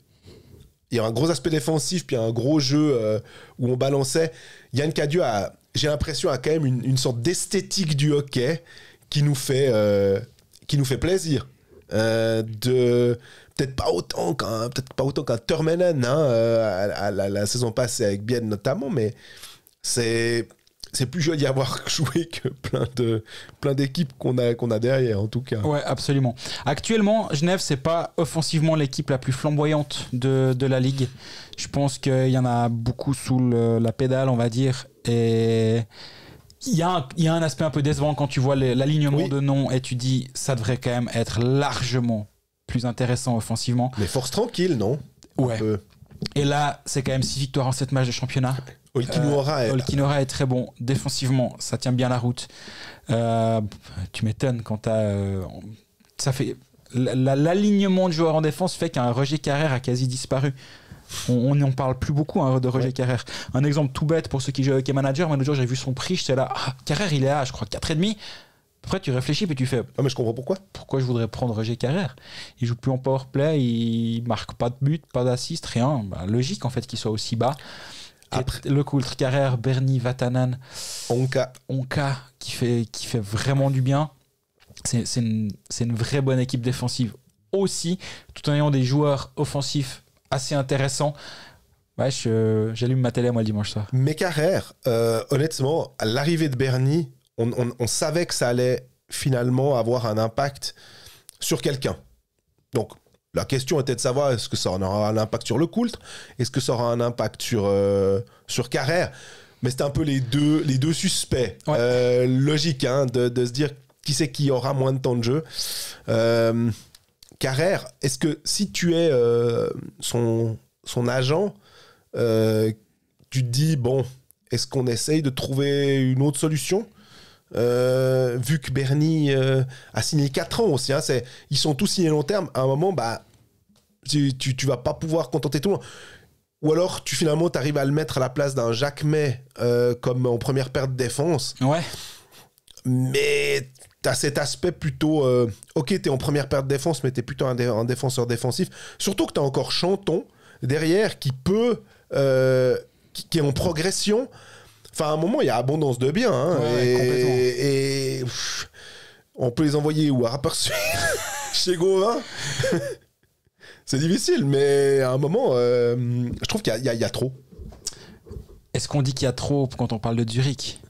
Il y a un gros aspect défensif, puis un gros jeu où on balançait. Yann Cadieux j'ai l'impression, a quand même une sorte d'esthétique du hockey qui nous fait plaisir. Peut-être pas autant qu'un Termenen à la saison passée avec Bienne notamment, mais c'est plus joli à voir jouer que plein d'équipes qu'on a derrière, en tout cas. Ouais, absolument. Actuellement, Genève, c'est pas offensivement l'équipe la plus flamboyante de la ligue. Je pense qu'il y en a beaucoup sous la pédale, on va dire. Et il y a un aspect un peu décevant quand tu vois l'alignement de noms et tu dis ça devrait quand même être largement plus intéressant offensivement. Mais force tranquille, non? Ouais. Et là, c'est quand même 6 victoires en 7 matchs de championnat. Olkinora est très bon. Défensivement, ça tient bien la route. Tu m'étonnes quand ça fait... L'alignement de joueurs en défense fait qu'un Roger Carrère a quasi disparu. On n'en parle plus beaucoup de Roger Carrère. Un exemple tout bête pour ceux qui jouent avec Manager. Moi, l'autre jour, j'ai vu son prix, j'étais là. Carrère, il est à, je crois, 4,5. Après, tu réfléchis et tu fais. Ah, mais je comprends pourquoi. Pourquoi je voudrais prendre Roger Carrère? Il joue plus en powerplay, il marque pas de but, pas d'assist, rien. Logique, en fait, qu'il soit aussi bas. Après, le coultre Carrère, Bernie, Vatanen, Onka qui fait vraiment du bien. C'est une vraie bonne équipe défensive aussi, tout en ayant des joueurs offensifs assez intéressants. Ouais, j'allume ma télé moi le dimanche soir. Mais Carrère, honnêtement, à l'arrivée de Bernie, on savait que ça allait finalement avoir un impact sur quelqu'un. Donc la question était de savoir est-ce que ça aura un impact sur le Coultre, est-ce que ça aura un impact sur Carrère. Mais c'était un peu les deux suspects. Ouais. Logique hein, de se dire qui c'est qui aura moins de temps de jeu. Carrère, est-ce que si tu es son agent, tu te dis bon, est-ce qu'on essaye de trouver une autre solution vu que Bernie a signé 4 ans aussi, hein, ils sont tous signés long terme. À un moment, tu vas pas pouvoir contenter tout le monde. Ou alors, tu arrives à le mettre à la place d'un Jacques May comme en première paire de défense. Ouais. Mais t'as cet aspect plutôt... ok, t'es en première paire de défense, mais t'es plutôt un défenseur défensif. Surtout que t'as encore Chanton derrière qui peut... qui est en progression. Enfin, à un moment, il y a abondance de biens. Hein, et on peut les envoyer où? À Rapperswil chez Gauvin. C'est difficile, mais à un moment, je trouve qu'il y a trop. Est-ce qu'on dit qu'il y a trop quand on parle de Zurich?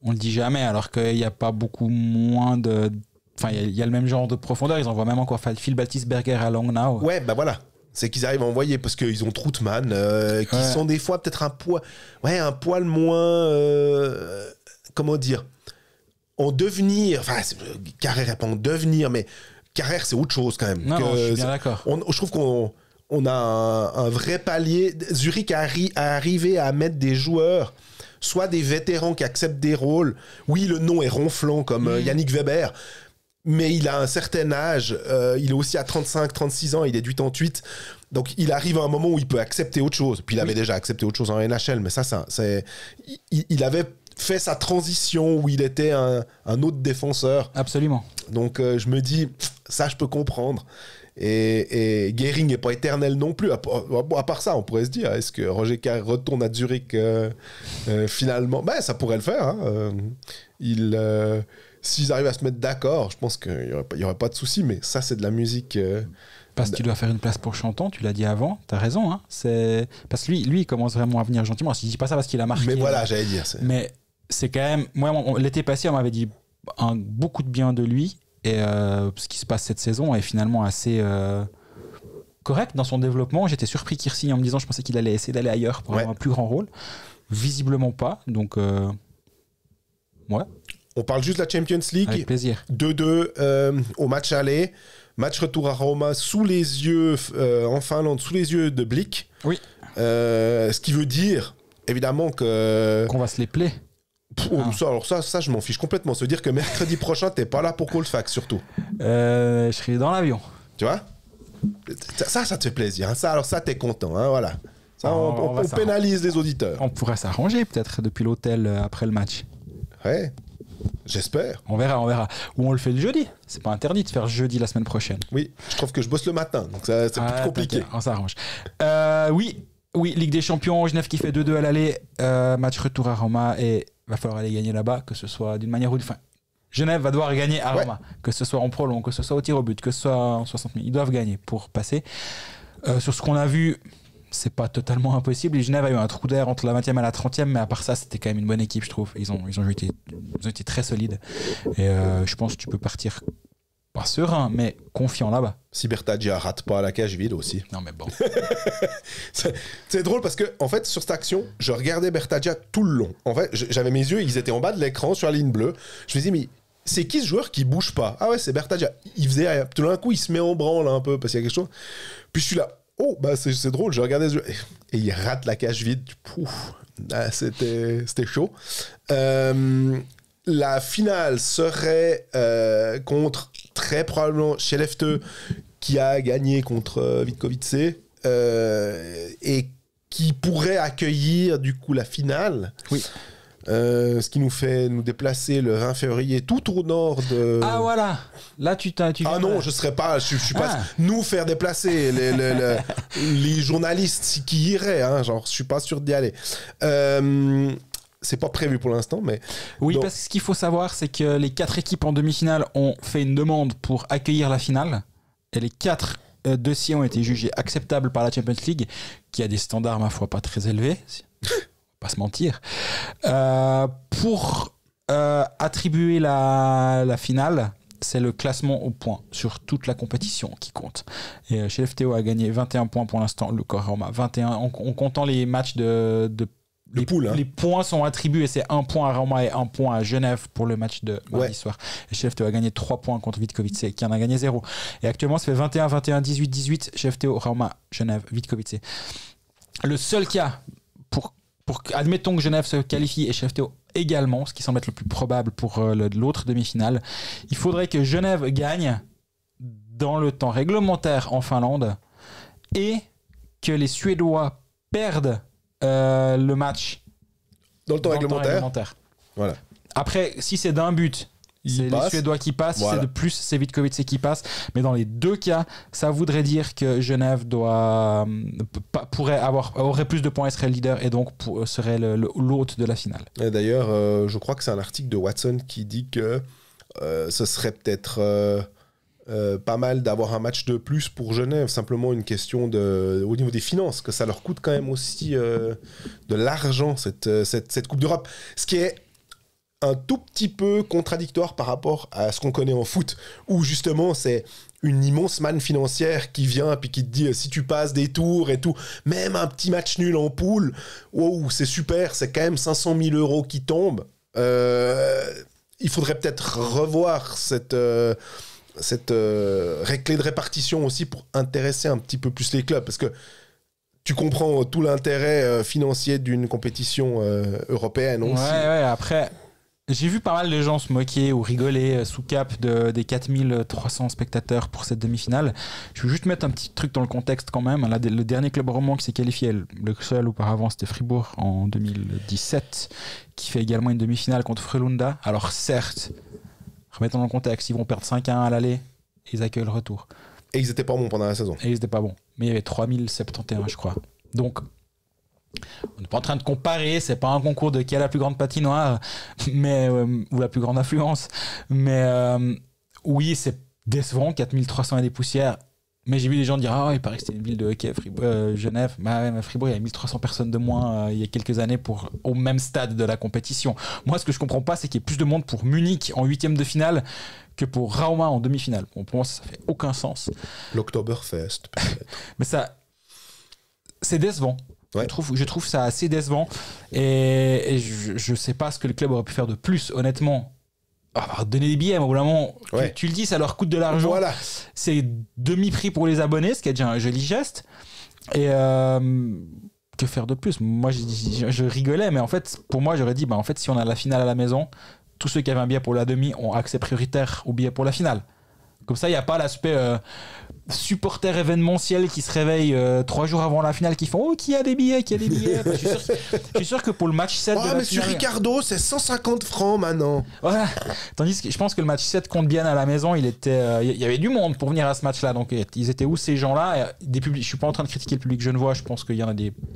On le dit jamais, alors qu'il n'y a pas beaucoup moins de... Enfin, il y a le même genre de profondeur. Ils envoient même encore Phil Baltisberger à Langnau. Ouais, voilà. C'est qu'ils arrivent à envoyer parce qu'ils ont Troutman, qui sont des fois peut-être un poil moins... comment dire? En devenir... Enfin, Carrère n'est pas en devenir, mais Carrère, c'est autre chose quand même. Non, je suis bien d'accord. Je trouve qu'on a un vrai palier. Zurich a arrivé à mettre des joueurs, soit des vétérans qui acceptent des rôles. Oui, le nom est ronflant comme Yannick Weber, mais il a un certain âge. Il est aussi à 35-36 ans, il est du 88. Donc, il arrive à un moment où il peut accepter autre chose. Puis, il avait déjà accepté autre chose en NHL, mais il avait fait sa transition où il était un autre défenseur. Absolument. Donc, je me dis, ça, je peux comprendre. Et Gehring n'est pas éternel non plus. À part ça, on pourrait se dire, est-ce que Roger Carr retourne à Zurich finalement? Ça pourrait le faire. Hein. S'ils arrivent à se mettre d'accord, je pense qu'il n'y aurait pas de souci. Mais ça, c'est de la musique... Parce que tu dois faire une place pour Chanton, tu l'as dit avant, t'as raison. Hein. Parce que lui, il commence vraiment à venir gentiment. Je dis pas ça parce qu'il a marqué. Mais voilà, j'allais dire. Mais c'est quand même... Moi, l'été passé, on m'avait dit beaucoup de bien de lui. Et ce qui se passe cette saison est finalement assez correct dans son développement. J'étais surpris qu'il re-signe en me disant je pensais qu'il allait essayer d'aller ailleurs pour avoir un plus grand rôle. Visiblement pas. Donc, ouais. On parle juste de la Champions League. Avec plaisir. 2-2 au match aller. Match retour à Roma sous les yeux, en Finlande, sous les yeux de Blick. Oui. Ce qui veut dire, évidemment, qu'on va se les plaire. Ça, je m'en fiche complètement. Ça veut dire que mercredi prochain, t'es pas là pour Colfax, surtout. Je serai dans l'avion. Tu vois ? Ça te fait plaisir. Hein. Alors ça, t'es content. Hein, voilà. Ça, on pénalise les auditeurs. On pourrait s'arranger peut-être depuis l'hôtel après le match. Ouais, j'espère. On verra. Ou on le fait le jeudi. C'est pas interdit de faire jeudi la semaine prochaine. Oui, je trouve que je bosse le matin, donc c'est plus compliqué. On s'arrange. Oui, Ligue des Champions, Genève qui fait 2-2 à l'aller, match retour à Roma et va falloir aller gagner là-bas, que ce soit d'une manière ou d'une... Enfin, Genève va devoir gagner à Roma, que ce soit en prolong, que ce soit au tir au but, que ce soit en 60 000. Ils doivent gagner pour passer. Sur ce qu'on a vu, c'est pas totalement impossible. Et Genève a eu un trou d'air entre la 20e et la 30e, mais à part ça, c'était quand même une bonne équipe, je trouve. Ils ont été très solides. Et je pense que tu peux partir pas serein, mais confiant là-bas. Si Bertaggia rate pas à la cage vide aussi. Non, mais bon. c'est drôle parce que, en fait, sur cette action, je regardais Bertaggia tout le long. En fait, j'avais mes yeux, ils étaient en bas de l'écran sur la ligne bleue. Je me disais, mais c'est qui ce joueur qui bouge pas? Ah ouais, c'est Bertaggia. Tout d'un coup, il se met en branle un peu parce qu'il y a quelque chose. Puis je suis là. Oh, c'est drôle, je regardais ce jeu. Et il rate la cage vide. Pouf, c'était chaud. La finale serait contre, très probablement, Skellefteå, qui a gagné contre Vitkovice, et qui pourrait accueillir, du coup, la finale. Oui. Ce qui nous fait nous déplacer le 20 février tout au nord de... Ah voilà, là tu viens... Ah non, je serais pas... Je suis pas... Nous faire déplacer les journalistes qui iraient, hein, genre je suis pas sûr d'y aller. C'est pas prévu pour l'instant, mais... Oui, parce que ce qu'il faut savoir, c'est que les 4 équipes en demi-finale ont fait une demande pour accueillir la finale, et les 4 dossiers ont été jugés acceptables par la Champions League, qui a des standards, ma foi, pas très élevés. Pas se mentir, pour attribuer la finale, c'est le classement au point sur toute la compétition qui compte. Et Skellefteå a gagné 21 points pour l'instant, le Roma 21, en comptant les matchs de poule, hein. Les points sont attribués, c'est 1 point à Roma et 1 point à Genève pour le match de mardi soir. Et Skellefteå a gagné 3 points contre Vitkovice, qui en a gagné 0. Et actuellement, ça fait 21, 21, 18, 18, Skellefteå, Roma, Genève, Vitkovice. Le seul cas admettons que Genève se qualifie et Skellefteå également, ce qui semble être le plus probable pour l'autre demi-finale, il faudrait que Genève gagne dans le temps réglementaire en Finlande et que les Suédois perdent le match dans le temps réglementaire. Voilà. Après, si c'est d'un but, c'est les Suédois qui passent, si c'est de plus, c'est Vitkovice qui passe. Mais dans les deux cas, ça voudrait dire que Genève aurait plus de points et serait le leader et donc serait l'hôte de la finale. Et d'ailleurs, je crois que c'est un article de Watson qui dit que ce serait peut-être pas mal d'avoir un match de plus pour Genève. Simplement une question au niveau des finances, que ça leur coûte quand même aussi de l'argent, cette Coupe d'Europe. Ce qui est un tout petit peu contradictoire par rapport à ce qu'on connaît en foot, où justement c'est une immense manne financière qui vient puis qui te dit si tu passes des tours et tout, même un petit match nul en poule, wow, c'est super, c'est quand même 500 000 € qui tombent. Il faudrait peut-être revoir cette clé de répartition aussi pour intéresser un petit peu plus les clubs, parce que tu comprends tout l'intérêt financier d'une compétition européenne aussi. Ouais, après... J'ai vu pas mal de gens se moquer ou rigoler sous cap des 4300 spectateurs pour cette demi-finale. Je veux juste mettre un petit truc dans le contexte quand même. Là, le dernier club roman qui s'est qualifié, le seul auparavant, c'était Fribourg en 2017, qui fait également une demi-finale contre Frölunda. Alors certes, remettons dans le contexte, ils vont perdre 5-1 à l'aller, ils accueillent le retour. Et ils étaient pas bons pendant la saison. Et ils étaient pas bons. Mais il y avait 3071, je crois. Donc, on n'est pas en train de comparer, c'est pas un concours de qui a la plus grande patinoire, mais, ou la plus grande affluence. Mais oui, c'est décevant, 4300 et des poussières. Mais j'ai vu des gens dire il paraît que c'était une ville de hockey, Genève. Bah ouais, mais Fribourg, il y a 1300 personnes de moins il y a quelques années au même stade de la compétition. Moi, ce que je comprends pas, c'est qu'il y ait plus de monde pour Munich en 8e de finale que pour Rauma en demi-finale. Bon, pour moi, ça fait aucun sens. L'Oktoberfest, peut-être. Mais ça, c'est décevant. Ouais. Je trouve ça assez décevant. Et je sais pas ce que le club aurait pu faire de plus, honnêtement. Donner des billets, mais au bout d'un moment, tu le dis, ça leur coûte de l'argent. Voilà. C'est demi-prix pour les abonnés, ce qui est déjà un joli geste. Et que faire de plus? Moi, je rigolais, mais en fait, pour moi, j'aurais dit, en fait, si on a la finale à la maison, tous ceux qui avaient un billet pour la demi ont accès prioritaire au billet pour la finale. Comme ça, il n'y a pas l'aspect supporter événementiel qui se réveille 3 jours avant la finale, qui font qui a des billets, qui a des billets. Je suis sûr que pour le match 7 de la mais sur finale, Ricardo, c'est 150 francs maintenant. voilà. Tandis que je pense que le match 7 contre Bienne à la maison, il y avait du monde pour venir à ce match-là. Donc ils étaient où ces gens-là? Des publics. Je suis pas en train de critiquer le public genevois. Je pense qu'il y en a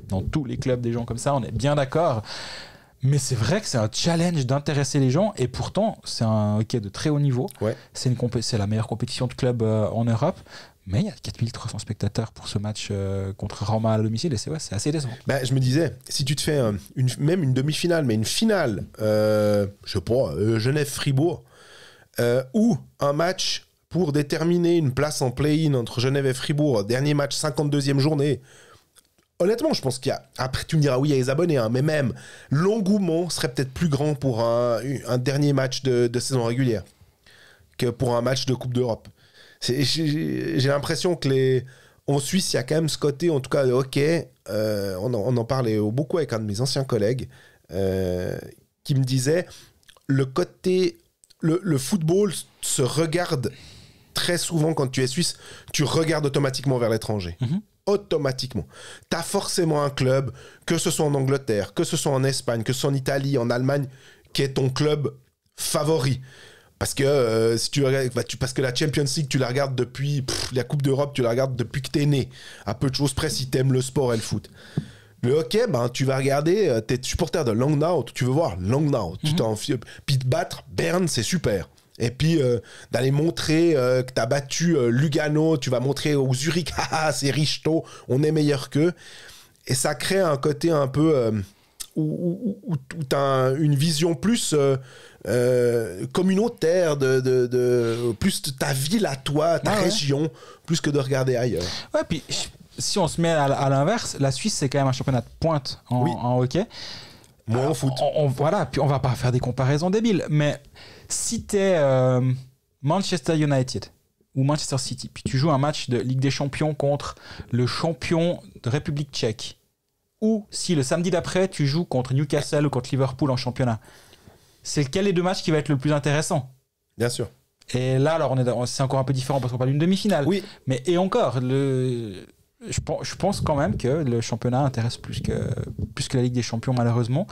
dans tous les clubs des gens comme ça. On est bien d'accord. Mais c'est vrai que c'est un challenge d'intéresser les gens, et pourtant c'est un hockey de très haut niveau. Ouais. C'est la meilleure compétition de club en Europe. Mais il y a 4300 spectateurs pour ce match contre Roma à domicile, et c'est assez décevant. Je me disais, si tu te fais même une demi-finale, mais une finale, je sais pas, Genève-Fribourg, ou un match pour déterminer une place en play-in entre Genève et Fribourg, dernier match, 52e journée. Honnêtement, je pense qu'il y a... Après, tu me diras, oui, il y a les abonnés, mais même, l'engouement serait peut-être plus grand pour un dernier match de saison régulière que pour un match de Coupe d'Europe. J'ai l'impression que en Suisse, il y a quand même ce côté, en tout cas, de hockey. On en parlait beaucoup avec un de mes anciens collègues qui me disait le côté... Le football se regarde très souvent quand tu es suisse, tu regardes automatiquement vers l'étranger. Mm-hmm. Automatiquement. T'as forcément un club, que ce soit en Angleterre, que ce soit en Espagne, que ce soit en Italie, en Allemagne, qui est ton club favori. Parce que si tu regardes, parce que la Champions League, tu la regardes depuis la Coupe d'Europe, tu la regardes depuis que t'es né. À peu de choses près, si t'aimes le sport et le foot. Le hockey, tu vas regarder, t'es supporter de Langnau, tu veux voir Langnau, tu t'en fies. Puis te battre, Berne, c'est super. Et puis d'aller montrer que t'as battu Lugano, tu vas montrer au Zurich, c'est Richto, on est meilleur qu'eux. Et ça crée un côté un peu où t'as une vision plus communautaire de plus de ta ville à toi, ta région, plus que de regarder ailleurs. Ouais, puis si on se met à l'inverse, la Suisse c'est quand même un championnat de pointe en hockey. Moins en foot. Voilà, puis on va pas faire des comparaisons débiles, mais si t'es Manchester United ou Manchester City, puis tu joues un match de Ligue des Champions contre le champion de République tchèque, ou si le samedi d'après tu joues contre Newcastle ou contre Liverpool en championnat, c'est lequel des deux matchs qui va être le plus intéressant? Bien sûr. Et là, alors c'est encore un peu différent parce qu'on parle d'une demi-finale. Oui. Mais et encore, je pense quand même que le championnat intéresse plus que la Ligue des Champions, malheureusement.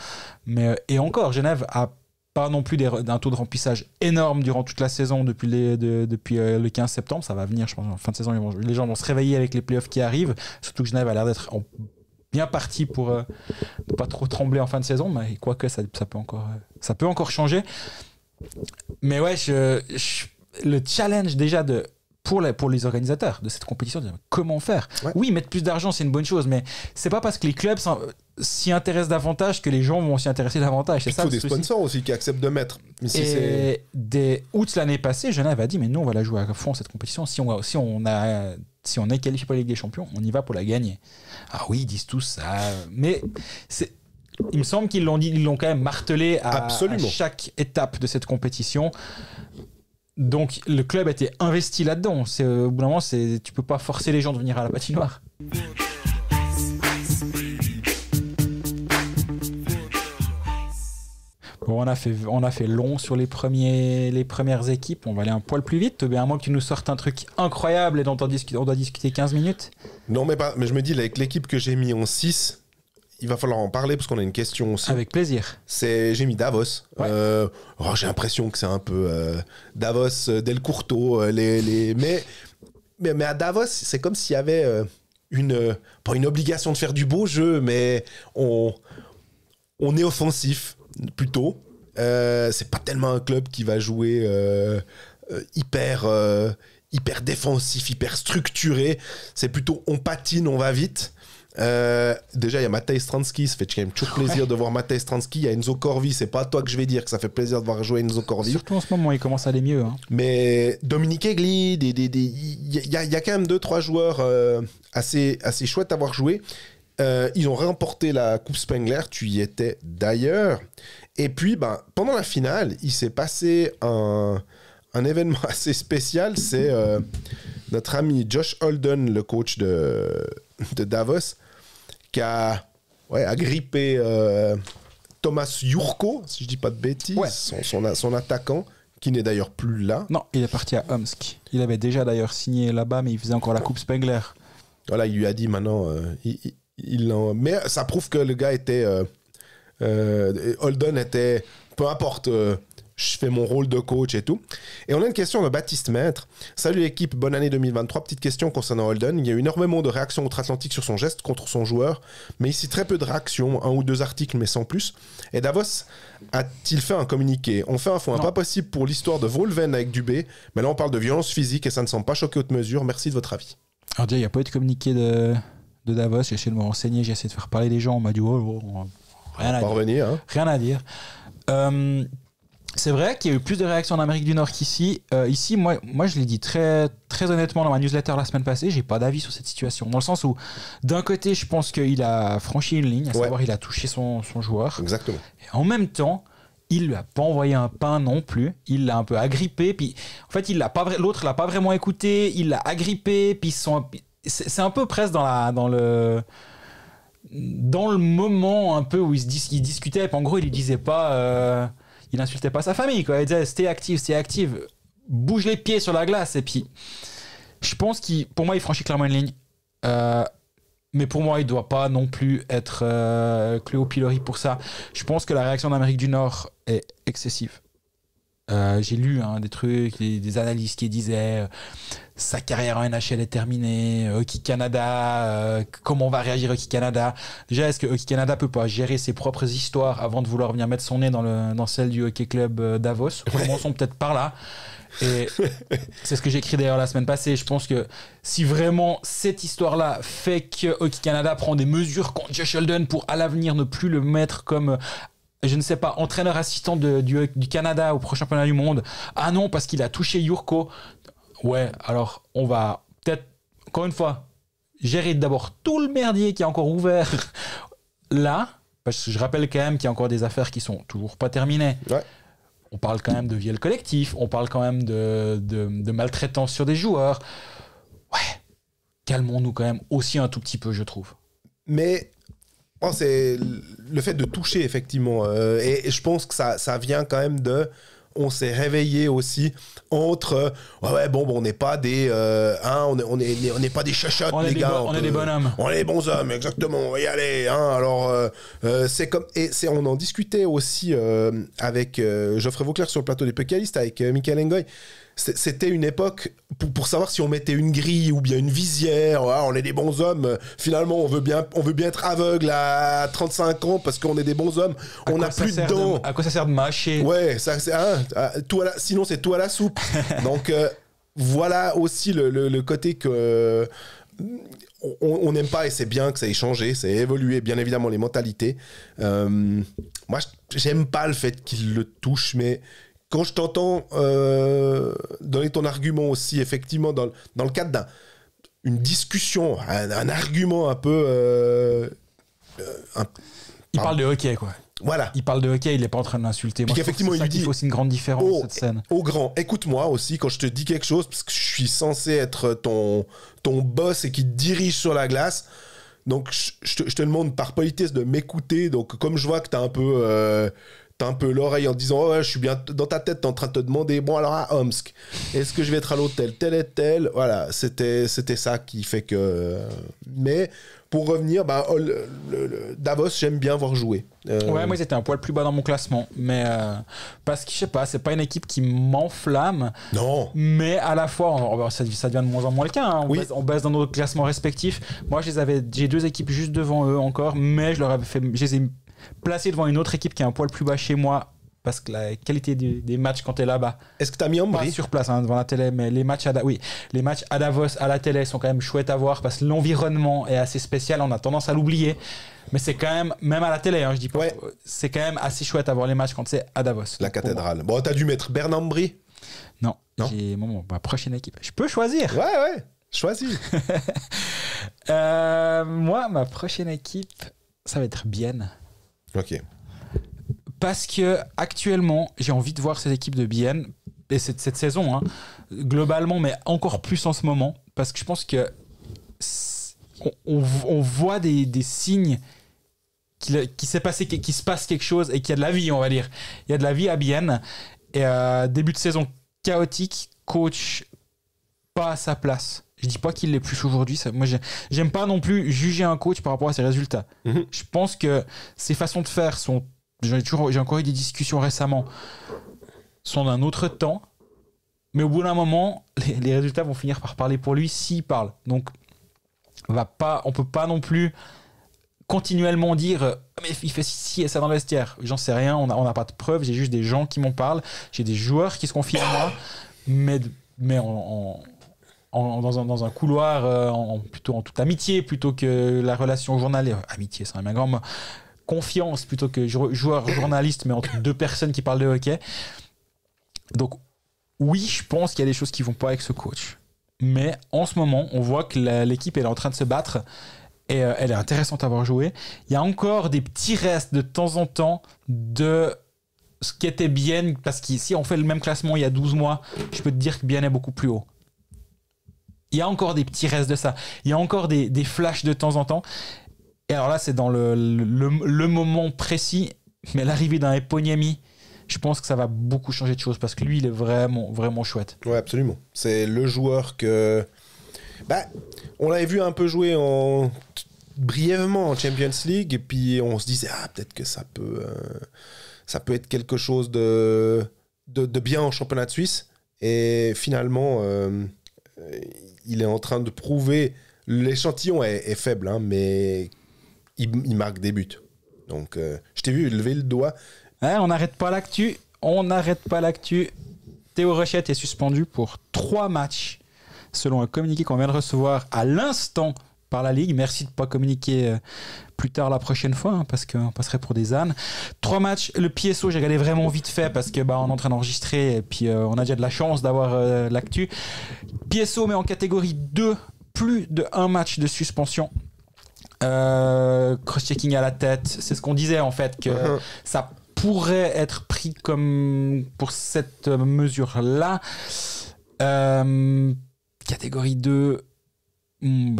Mais et encore, Genève a pas non plus d'un taux de remplissage énorme durant toute la saison depuis le 15 septembre. Ça va venir, je pense, en fin de saison. Les gens vont se réveiller avec les playoffs qui arrivent. Surtout que Genève a l'air d'être bien parti pour ne pas trop trembler en fin de saison. Mais quoique, ça peut encore changer. Mais ouais, le challenge déjà pour les organisateurs de cette compétition, comment faire ? Oui, mettre plus d'argent, c'est une bonne chose, mais c'est pas parce que les clubs s'y intéressent davantage que les gens vont s'y intéresser davantage. Il faut des sponsors aussi qui acceptent de mettre. Août l'année passée, Genève a dit mais nous on va la jouer à fond cette compétition. Si on est qualifié pour la Ligue des Champions, on y va pour la gagner. Ah oui, ils disent tous ça, mais il me semble qu'ils l'ont quand même martelé à chaque étape de cette compétition. Donc le club était investi là-dedans. Au bout d'un moment, tu peux pas forcer les gens de venir à la patinoire. Bon, on a fait long sur les premières équipes. On va aller un poil plus vite. À moins que tu nous sortes un truc incroyable et dont on doit discuter 15 minutes. Non, mais je me dis, avec l'équipe que j'ai mis en 6, il va falloir en parler parce qu'on a une question aussi. Avec plaisir. J'ai mis Davos. Ouais. J'ai l'impression que c'est un peu Davos, Del Curto, mais mais à Davos, c'est comme s'il y avait pas une obligation de faire du beau jeu, mais on est offensif plutôt. C'est pas tellement un club qui va jouer hyper défensif, hyper structuré. C'est plutôt on patine, on va vite. Déjà il y a Matej Stransky, ça fait quand même toujours plaisir de voir Matej Stransky. Il y a Enzo Corvi, c'est pas à toi que je vais dire que ça fait plaisir de voir jouer Enzo Corvi. Surtout en ce moment, il commence à aller mieux. Hein. Mais Dominique Egli, il y a quand même 2-3 joueurs assez chouettes à voir jouer. Ils ont remporté la Coupe Spengler, tu y étais d'ailleurs. Et puis pendant la finale, il s'est passé un événement assez spécial. C'est notre ami Josh Holden, le coach de Davos, qui a agrippé Thomas Jurko, si je dis pas de bêtises, son attaquant, qui n'est d'ailleurs plus là. Non, il est parti à Omsk. Il avait déjà d'ailleurs signé là-bas, mais il faisait encore la Coupe Spengler. Voilà, il lui a dit maintenant... Mais ça prouve que le gars était... Holden était... Peu importe... je fais mon rôle de coach et tout. Et on a une question de Baptiste Maître. Salut l'équipe, bonne année 2023. Petite question concernant Holden. Il y a eu énormément de réactions outre-Atlantique sur son geste contre son joueur, mais ici très peu de réactions, 1 ou 2 articles, mais sans plus. Et Davos a-t-il fait un communiqué? On fait un fond pas possible pour l'histoire de Volven avec Dubé, mais là on parle de violence physique et ça ne semble pas choquer haute mesure. Merci de votre avis. Alors déjà, il n'y a pas eu de communiqué de Davos. J'ai essayé de me renseigner, j'ai essayé de faire parler les gens. On m'a dit rien à dire. C'est vrai qu'il y a eu plus de réactions en Amérique du Nord qu'ici. Ici, moi, je l'ai dit très, très honnêtement dans ma newsletter la semaine passée, j'ai pas d'avis sur cette situation. Dans le sens où, d'un côté, je pense qu'il a franchi une ligne, à savoir il a touché son joueur. Exactement. Et en même temps, il lui a pas envoyé un pain non plus. Il l'a un peu agrippé. Puis, en fait, l'autre l'a pas vraiment écouté. Il l'a agrippé. Puis c'est un peu presque dans le moment un peu où il discutait. Puis en gros, il lui disait pas... il n'insultait pas sa famille, quoi. Il disait stay active, bouge les pieds sur la glace. Et puis, je pense pour moi, il franchit clairement une ligne. Mais pour moi, il ne doit pas non plus être cloué au pilori pour ça. Je pense que la réaction d'Amérique du Nord est excessive. J'ai lu des trucs, des analyses qui disaient sa carrière en NHL est terminée, Hockey Canada, comment va réagir Hockey Canada? Déjà, est-ce que Hockey Canada peut pas gérer ses propres histoires avant de vouloir venir mettre son nez dans celle du Hockey Club Davos? Commençons peut-être par là. Et c'est ce que j'ai écrit d'ailleurs la semaine passée. Je pense que si vraiment cette histoire-là fait que Hockey Canada prend des mesures contre Josh Holden pour à l'avenir ne plus le mettre comme... je ne sais pas, entraîneur assistant du Canada au prochain championnat du monde. Ah non, parce qu'il a touché Jurko. Ouais, alors on va peut-être, encore une fois, gérer d'abord tout le merdier qui est encore ouvert là, parce que je rappelle quand même qu'il y a encore des affaires qui sont toujours pas terminées. Ouais. On parle quand même de viol collectif, on parle quand même de maltraitance sur des joueurs. Ouais, calmons-nous quand même aussi un tout petit peu, je trouve. Mais... c'est le fait de toucher, effectivement. Et je pense que ça vient quand même de... On s'est réveillé aussi entre... on n'est pas des... on n'est pas des chachottes, les gars. On est des bonhommes. On est des bons hommes, exactement. On va y aller. Alors, c'est comme... on en discutait aussi avec Geoffrey Vauclair sur le plateau des Pécalistes, avec Michael Engoy. C'était une époque pour savoir si on mettait une grille ou bien une visière. On est des bons hommes. Finalement, on veut bien être aveugle à 35 ans parce qu'on est des bons hommes. On n'a plus de dents. À quoi ça sert de mâcher? Ouais, sinon c'est tout à la soupe. Donc voilà aussi le côté que on n'aime pas, et c'est bien que ça ait changé, ça ait évolué, bien évidemment, les mentalités. Moi, j'aime pas le fait qu'il le touche, mais quand je t'entends donner ton argument aussi, effectivement, dans le cadre d'une discussion, un argument un peu... il parle de hockey, quoi. Voilà. Il parle de hockey, il n'est pas en train de l'insulter. Moi, effectivement, il dit... Il faut aussi une grande différence dans cette scène. Au grand, écoute-moi aussi quand je te dis quelque chose, parce que je suis censé être ton boss et qui te dirige sur la glace. Donc, je te demande par politesse de m'écouter. Donc, comme je vois que t'as un peu... t'as un peu l'oreille en disant oh, ouais, je suis bien dans ta tête, t'es en train de te demander bon alors à Omsk, est-ce que je vais être à l'hôtel tel et tel, voilà, c'était ça qui fait que mais pour revenir Davos, j'aime bien voir jouer. Ouais, moi ils étaient un poil plus bas dans mon classement, mais parce que je sais pas, c'est pas une équipe qui m'enflamme. Non. Mais à la fois, ça devient de moins en moins le cas. Hein. On baisse dans nos classements respectifs. Moi, j'ai 2 équipes juste devant eux encore, mais je les ai placés devant une autre équipe qui est un poil plus bas chez moi. Parce que la qualité des matchs quand t'es là-bas. Est-ce que t'as mis Ambry pas sur place devant la télé, mais les matchs à Davos à la télé sont quand même chouettes à voir parce que l'environnement est assez spécial. On a tendance à l'oublier, mais c'est quand même à la télé. Je dis pas. Ouais. C'est quand même assez chouette à voir les matchs quand c'est à Davos. La cathédrale. Bon, t'as dû mettre Bern Ambry. Non. J'ai ma prochaine équipe. Je peux choisir. Ouais. Choisis. Moi, ma prochaine équipe, ça va être Bienne. Ok. Parce que actuellement, j'ai envie de voir cette équipe de Bienne et cette saison, globalement, mais encore plus en ce moment, parce que je pense que on voit des signes qu'il se passe quelque chose et qu'il y a de la vie, on va dire. Il y a de la vie à Bienne et début de saison chaotique, coach pas à sa place. Je dis pas qu'il l'est plus aujourd'hui. Moi, j'aime pas non plus juger un coach par rapport à ses résultats. Mm-hmm. Je pense que ses façons de faire sont. J'ai encore eu des discussions récemment. Sont d'un autre temps. Mais au bout d'un moment, les résultats vont finir par parler pour lui s'il parle. Donc, on peut pas non plus continuellement dire mais il fait ci et ça dans le vestiaire. J'en sais rien. On n'a pas de preuves. J'ai juste des gens qui m'en parlent. J'ai des joueurs qui se confient à moi. Mais dans un couloir, plutôt en toute amitié, plutôt que la relation journalière. Amitié, c'est un grand mot. Confiance plutôt que joueur-journaliste, mais entre 2 personnes qui parlent de hockey. Donc, oui, je pense qu'il y a des choses qui vont pas avec ce coach. Mais en ce moment, on voit que l'équipe elle est en train de se battre et elle est intéressante à voir jouer. Il y a encore des petits restes de temps en temps de ce qui était bien, parce qu'ici, on fait le même classement il y a 12 mois, je peux te dire que Bien est beaucoup plus haut. Il y a encore des petits restes de ça. Il y a encore des flashs de temps en temps. Et alors là, c'est dans le moment précis, mais l'arrivée d'un Eponiemi, je pense que ça va beaucoup changer de choses parce que lui, il est vraiment, vraiment chouette. Ouais, absolument. C'est le joueur que... on l'avait vu un peu jouer brièvement en Champions League et puis on se disait, peut-être que ça peut être quelque chose de bien en championnat de Suisse. Et finalement, il est en train de prouver... L'échantillon est faible, mais... Il marque des buts. Donc, je t'ai vu lever le doigt. Ouais, on n'arrête pas l'actu. Théo Rochette est suspendu pour 3 matchs, selon un communiqué qu'on vient de recevoir à l'instant par la Ligue. Merci de ne pas communiquer plus tard la prochaine fois, parce qu'on passerait pour des ânes. 3 matchs. Le PSO, j'ai regardé vraiment vite fait, parce que on est en train d'enregistrer, et puis on a déjà de la chance d'avoir l'actu. PSO, mais en catégorie 2, plus de 1 match de suspension. Cross-checking à la tête, c'est ce qu'on disait en fait, que ça pourrait être pris comme pour cette mesure-là. Catégorie 2,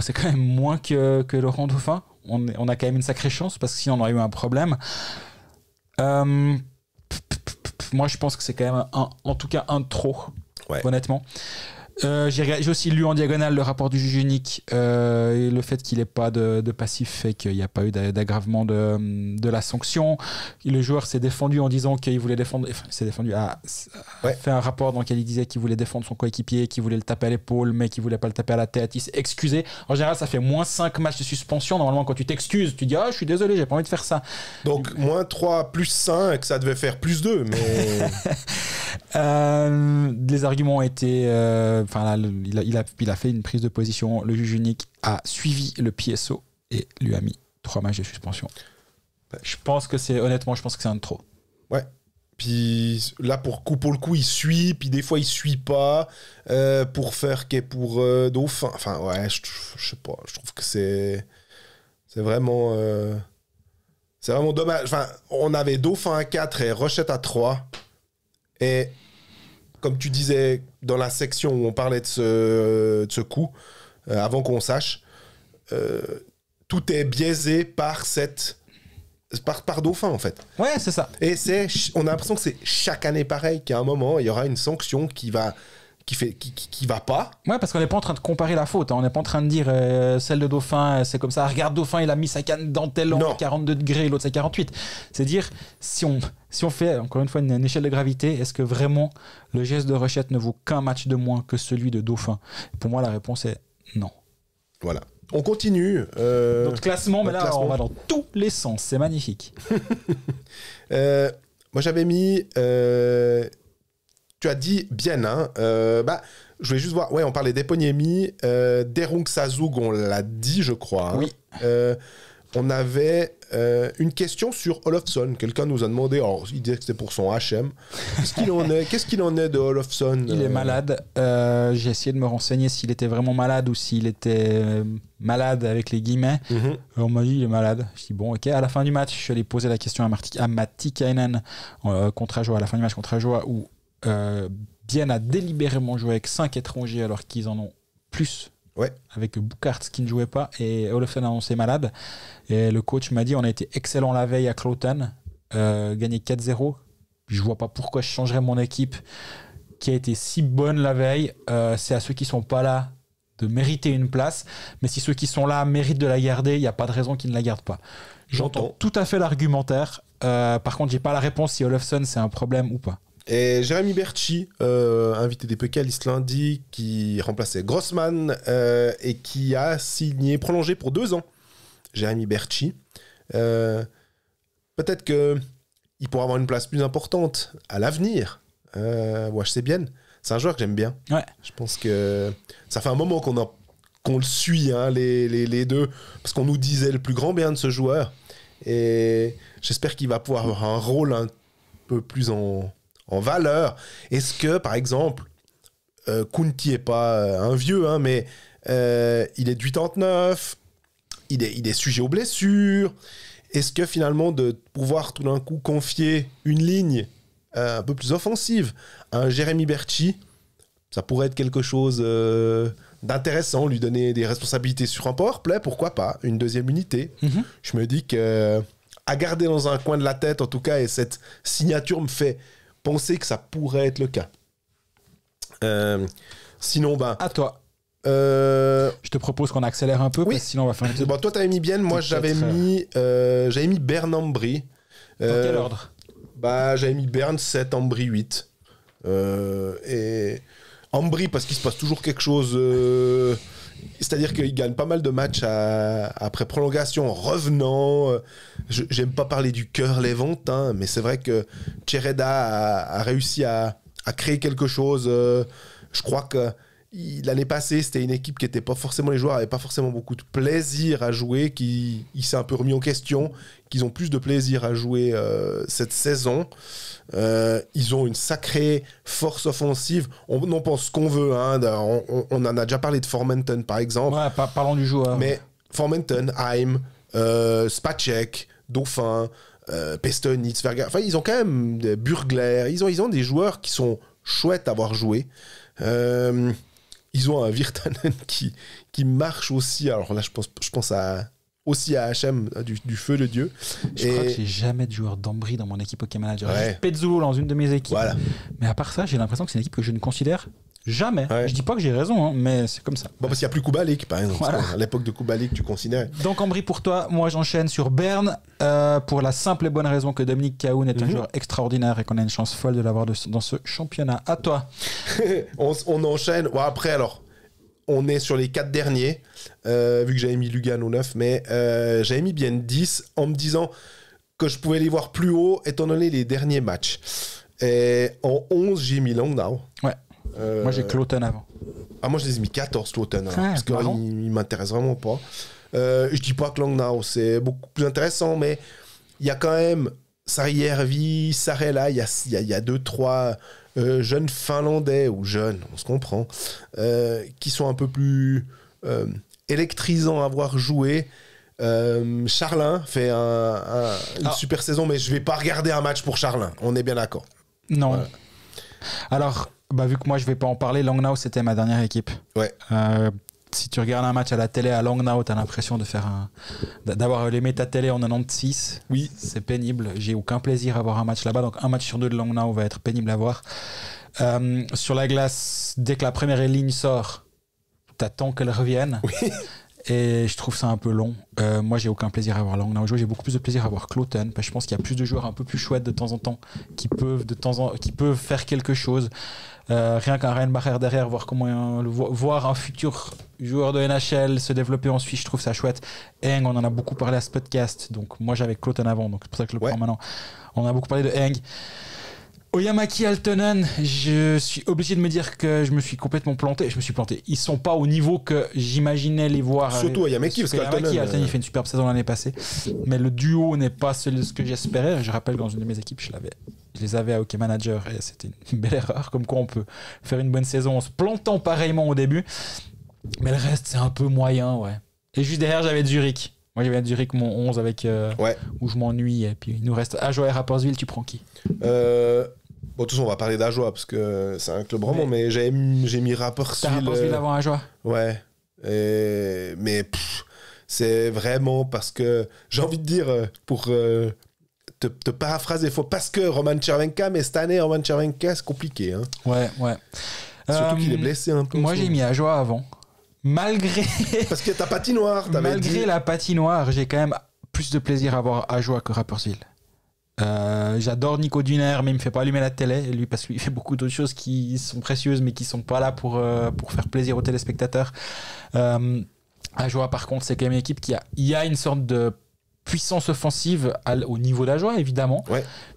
c'est quand même moins que Laurent Dauphin. On a quand même une sacrée chance parce que sinon on aurait eu un problème. Moi je pense que c'est quand même en tout cas un de trop, honnêtement. J'ai aussi lu en diagonale le rapport du juge unique et le fait qu'il n'ait pas de passif fait qu'il n'y a pas eu d'aggravement de la sanction. Le joueur s'est défendu en disant qu'il voulait défendre, fait un rapport dans lequel il disait qu'il voulait défendre son coéquipier, qu'il voulait le taper à l'épaule mais qu'il ne voulait pas le taper à la tête. Il s'est excusé. En général ça fait moins 5 matchs de suspension. Normalement quand tu t'excuses tu dis je suis désolé, j'ai pas envie de faire ça. Donc moins 3 plus 5, ça devait faire plus 2 mais... Les arguments ont été il a fait une prise de position. Le juge unique a suivi le PSO et lui a mis 3 matchs de suspension. Je pense que c'est un de trop. Ouais. Puis là pour le coup il suit, puis des fois il suit pas pour faire pour Dauphin. Enfin ouais, je sais pas, je trouve que c'est vraiment dommage. Enfin, on avait Dauphin à 4 et Rochette à 3. Et comme tu disais dans la section où on parlait de ce coup, avant qu'on sache, tout est biaisé par cette par Dauphin, en fait. Ouais, c'est ça. Et on a l'impression que c'est chaque année pareil, qu'à un moment, il y aura une sanction qui va pas. Ouais, parce qu'on n'est pas en train de comparer la faute. Hein. On n'est pas en train de dire celle de Dauphin, c'est comme ça. Regarde, Dauphin, il a mis sa canne dentelle en 42 degrés, l'autre c'est 48. C'est dire, si on fait, encore une fois, une échelle de gravité, est-ce que vraiment le geste de Rochette ne vaut qu'un match de moins que celui de Dauphin? Pour moi, la réponse est non. Voilà. On continue. Notre classement, mais là, classement. on va dans tous les sens. C'est magnifique. Moi, j'avais mis... tu as dit bien, hein. Je voulais juste voir. Ouais, on parlait d'Eponiemi. Derung Sazug, on l'a dit, je crois. Hein. Oui. On avait une question sur Olofsson. Quelqu'un nous a demandé, alors il disait que c'était pour son HM. Qu'est-ce qu'il en est de Olofsson? Il est malade. J'ai essayé de me renseigner s'il était vraiment malade ou s'il était malade avec les guillemets. Mm-hmm. On m'a dit il est malade. Je dis bon, ok. À la fin du match, je suis allé poser la question à Matikainen contre Ajoa, à la fin du match contre Ajoa, où Bien a délibérément joué avec 5 étrangers alors qu'ils en ont plus. Ouais. Avec Bouckaert qui ne jouait pas et Olofsson a annoncé malade. Et le coach m'a dit on a été excellent la veille à Cloton, gagné 4-0. Je vois pas pourquoi je changerais mon équipe qui a été si bonne la veille. C'est à ceux qui sont pas là de mériter une place, mais si ceux qui sont là méritent de la garder, il n'y a pas de raison qu'ils ne la gardent pas. J'entends tout à fait l'argumentaire. Par contre, j'ai pas la réponse si Olofsson c'est un problème ou pas. Et Jérémy Berchi, invité des pécalistes lundi, qui remplaçait Grossman et qui a prolongé pour 2 ans. Jérémy Berchi. Peut-être qu'il pourra avoir une place plus importante à l'avenir. Je sais bien. C'est un joueur que j'aime bien. Ouais. Je pense que ça fait un moment qu'on le suit, hein, les deux, parce qu'on nous disait le plus grand bien de ce joueur. Et j'espère qu'il va pouvoir avoir un rôle un peu plus en valeur. Est-ce que, par exemple, Kunti n'est pas un vieux, hein, mais il est de 89, il est sujet aux blessures. Est-ce que finalement, de pouvoir tout d'un coup confier une ligne un peu plus offensive à un Jérémy Berchi, ça pourrait être quelque chose d'intéressant, lui donner des responsabilités sur un powerplay, pourquoi pas, une deuxième unité. Mm-hmm. Je me dis que à garder dans un coin de la tête, en tout cas, et cette signature me fait penser que ça pourrait être le cas. Sinon, à toi. Je te propose qu'on accélère un peu, oui. Parce que sinon on va faire une... Bon, toi, t'avais mis bien. Moi, j'avais mis Bern Ambry. Dans quel ordre? J'avais mis Bern 7, Ambry 8. Et Ambry, parce qu'il se passe toujours quelque chose... C'est-à-dire qu'il gagne pas mal de matchs après prolongation, en revenant. J'aime pas parler du cœur léventin, mais c'est vrai que Tchereda a réussi à créer quelque chose. Je crois que l'année passée, c'était une équipe qui était pas forcément... Les joueurs n'avaient pas forcément beaucoup de plaisir à jouer, il s'est un peu remis en question, qu'ils ont plus de plaisir à jouer cette saison. Ils ont une sacrée force offensive. On en pense ce qu'on veut. Hein. On en a déjà parlé de Formenton, par exemple. Ouais, parlons du joueur. Mais Formenton, Heim, Spacek, Dauphin, Pestonitz, Verga... Enfin, ils ont quand même des Burgler. Ils ont des joueurs qui sont chouettes à avoir joué. Ils ont un Virtanen qui marche aussi. Alors là, je pense aussi à HM, du feu de Dieu. Je crois que j'ai jamais de joueur d'Ambry dans mon équipe Hockey Manager. Ouais. Juste Pezzulo dans une de mes équipes. Voilà. Mais à part ça, j'ai l'impression que c'est une équipe que je ne considère jamais. Ouais. Je dis pas que j'ai raison, hein, mais c'est comme ça. Bon, parce qu'il n'y a plus Kubalik, par exemple. Voilà. À l'époque de Kubalik, tu considérais. Donc Ambry pour toi, moi j'enchaîne sur Berne pour la simple et bonne raison que Dominique Cahoun est un joueur extraordinaire et qu'on a une chance folle de l'avoir dans ce championnat. À toi. on enchaîne. Bon, après, alors, on est sur les 4 derniers, vu que j'avais mis Lugano 9, mais j'avais mis bien 10 en me disant que je pouvais les voir plus haut étant donné les derniers matchs. Et en 11, j'ai mis Langnau. Ouais. Moi, j'ai Cloton avant. Ah, moi, je les ai mis 14, Cloton. Parce qu'il ne m'intéresse vraiment pas. Je dis pas que Langnau, c'est beaucoup plus intéressant, mais il y a quand même Sarjärvi, Sarela, il y a 2-3 jeunes Finlandais, ou jeunes, on se comprend, qui sont un peu plus électrisants à voir jouer. Charlin fait une super saison, mais je vais pas regarder un match pour Charlin, on est bien d'accord. Non. Voilà. Alors, vu que moi je vais pas en parler, Langnau c'était ma dernière équipe. Ouais. Si tu regardes un match à la télé à Langnau, t'as l'impression d'avoir les méta-télé en 96. Oui. C'est pénible. J'ai aucun plaisir à voir un match là-bas. Donc un match sur 2 de Langnau va être pénible à voir. Sur la glace, dès que la première ligne sort, t'attends qu'elle revienne. Oui. Et je trouve ça un peu long. Moi, j'ai aucun plaisir à voir Langnau jouer. J'ai beaucoup plus de plaisir à voir Cloten. Parce que je pense qu'il y a plus de joueurs un peu plus chouettes de temps en temps qui peuvent faire quelque chose. Rien qu'un Reinbacher derrière, voir un futur joueur de NHL se développer en Suisse, je trouve ça chouette. Eng, on en a beaucoup parlé à ce podcast. Donc moi, j'avais Cloten avant, donc c'est pour ça que je le prends maintenant. On a beaucoup parlé de Eng. Oyamaki Altonen, je suis obligé de me dire que je me suis complètement planté. Je me suis planté. Ils sont pas au niveau que j'imaginais les voir. Surtout Oyamaki, parce qu'Altonen... il fait une superbe saison l'année passée. Mais le duo n'est pas ce que j'espérais. Je rappelle que dans une de mes équipes, je les avais à Hockey Manager et c'était une belle erreur. Comme quoi on peut faire une bonne saison en se plantant pareillement au début. Mais le reste, c'est un peu moyen, ouais. Et juste derrière, j'avais Zurich. Moi, j'avais Zurich, mon 11 avec où je m'ennuie. Et puis il nous reste Ajoie et Rapperswil. Tu prends qui? Bon, de toute façon, on va parler d'Ajoie parce que c'est un club vraiment, mais j'ai mis Rapperswil. T'as Rapperswil avant Ajoie? Ouais. Mais c'est vraiment parce que j'ai envie de dire, pour te paraphraser, parce que Roman Chervenka, mais cette année, Roman Chervenka, c'est compliqué. Hein. Ouais. Surtout qu'il est blessé un peu. Moi, j'ai mis Ajoie avant. Malgré. Parce que ta patinoire, malgré la patinoire, j'ai quand même plus de plaisir à voir Ajoie que Rapperswil. J'adore Nico Duner, mais il me fait pas allumer la télé, lui, parce qu'il fait beaucoup d'autres choses qui sont précieuses mais qui sont pas là pour faire plaisir aux téléspectateurs. Ajoie, par contre, c'est quand même une équipe il y a une sorte de puissance offensive au niveau d'Ajoie, évidemment,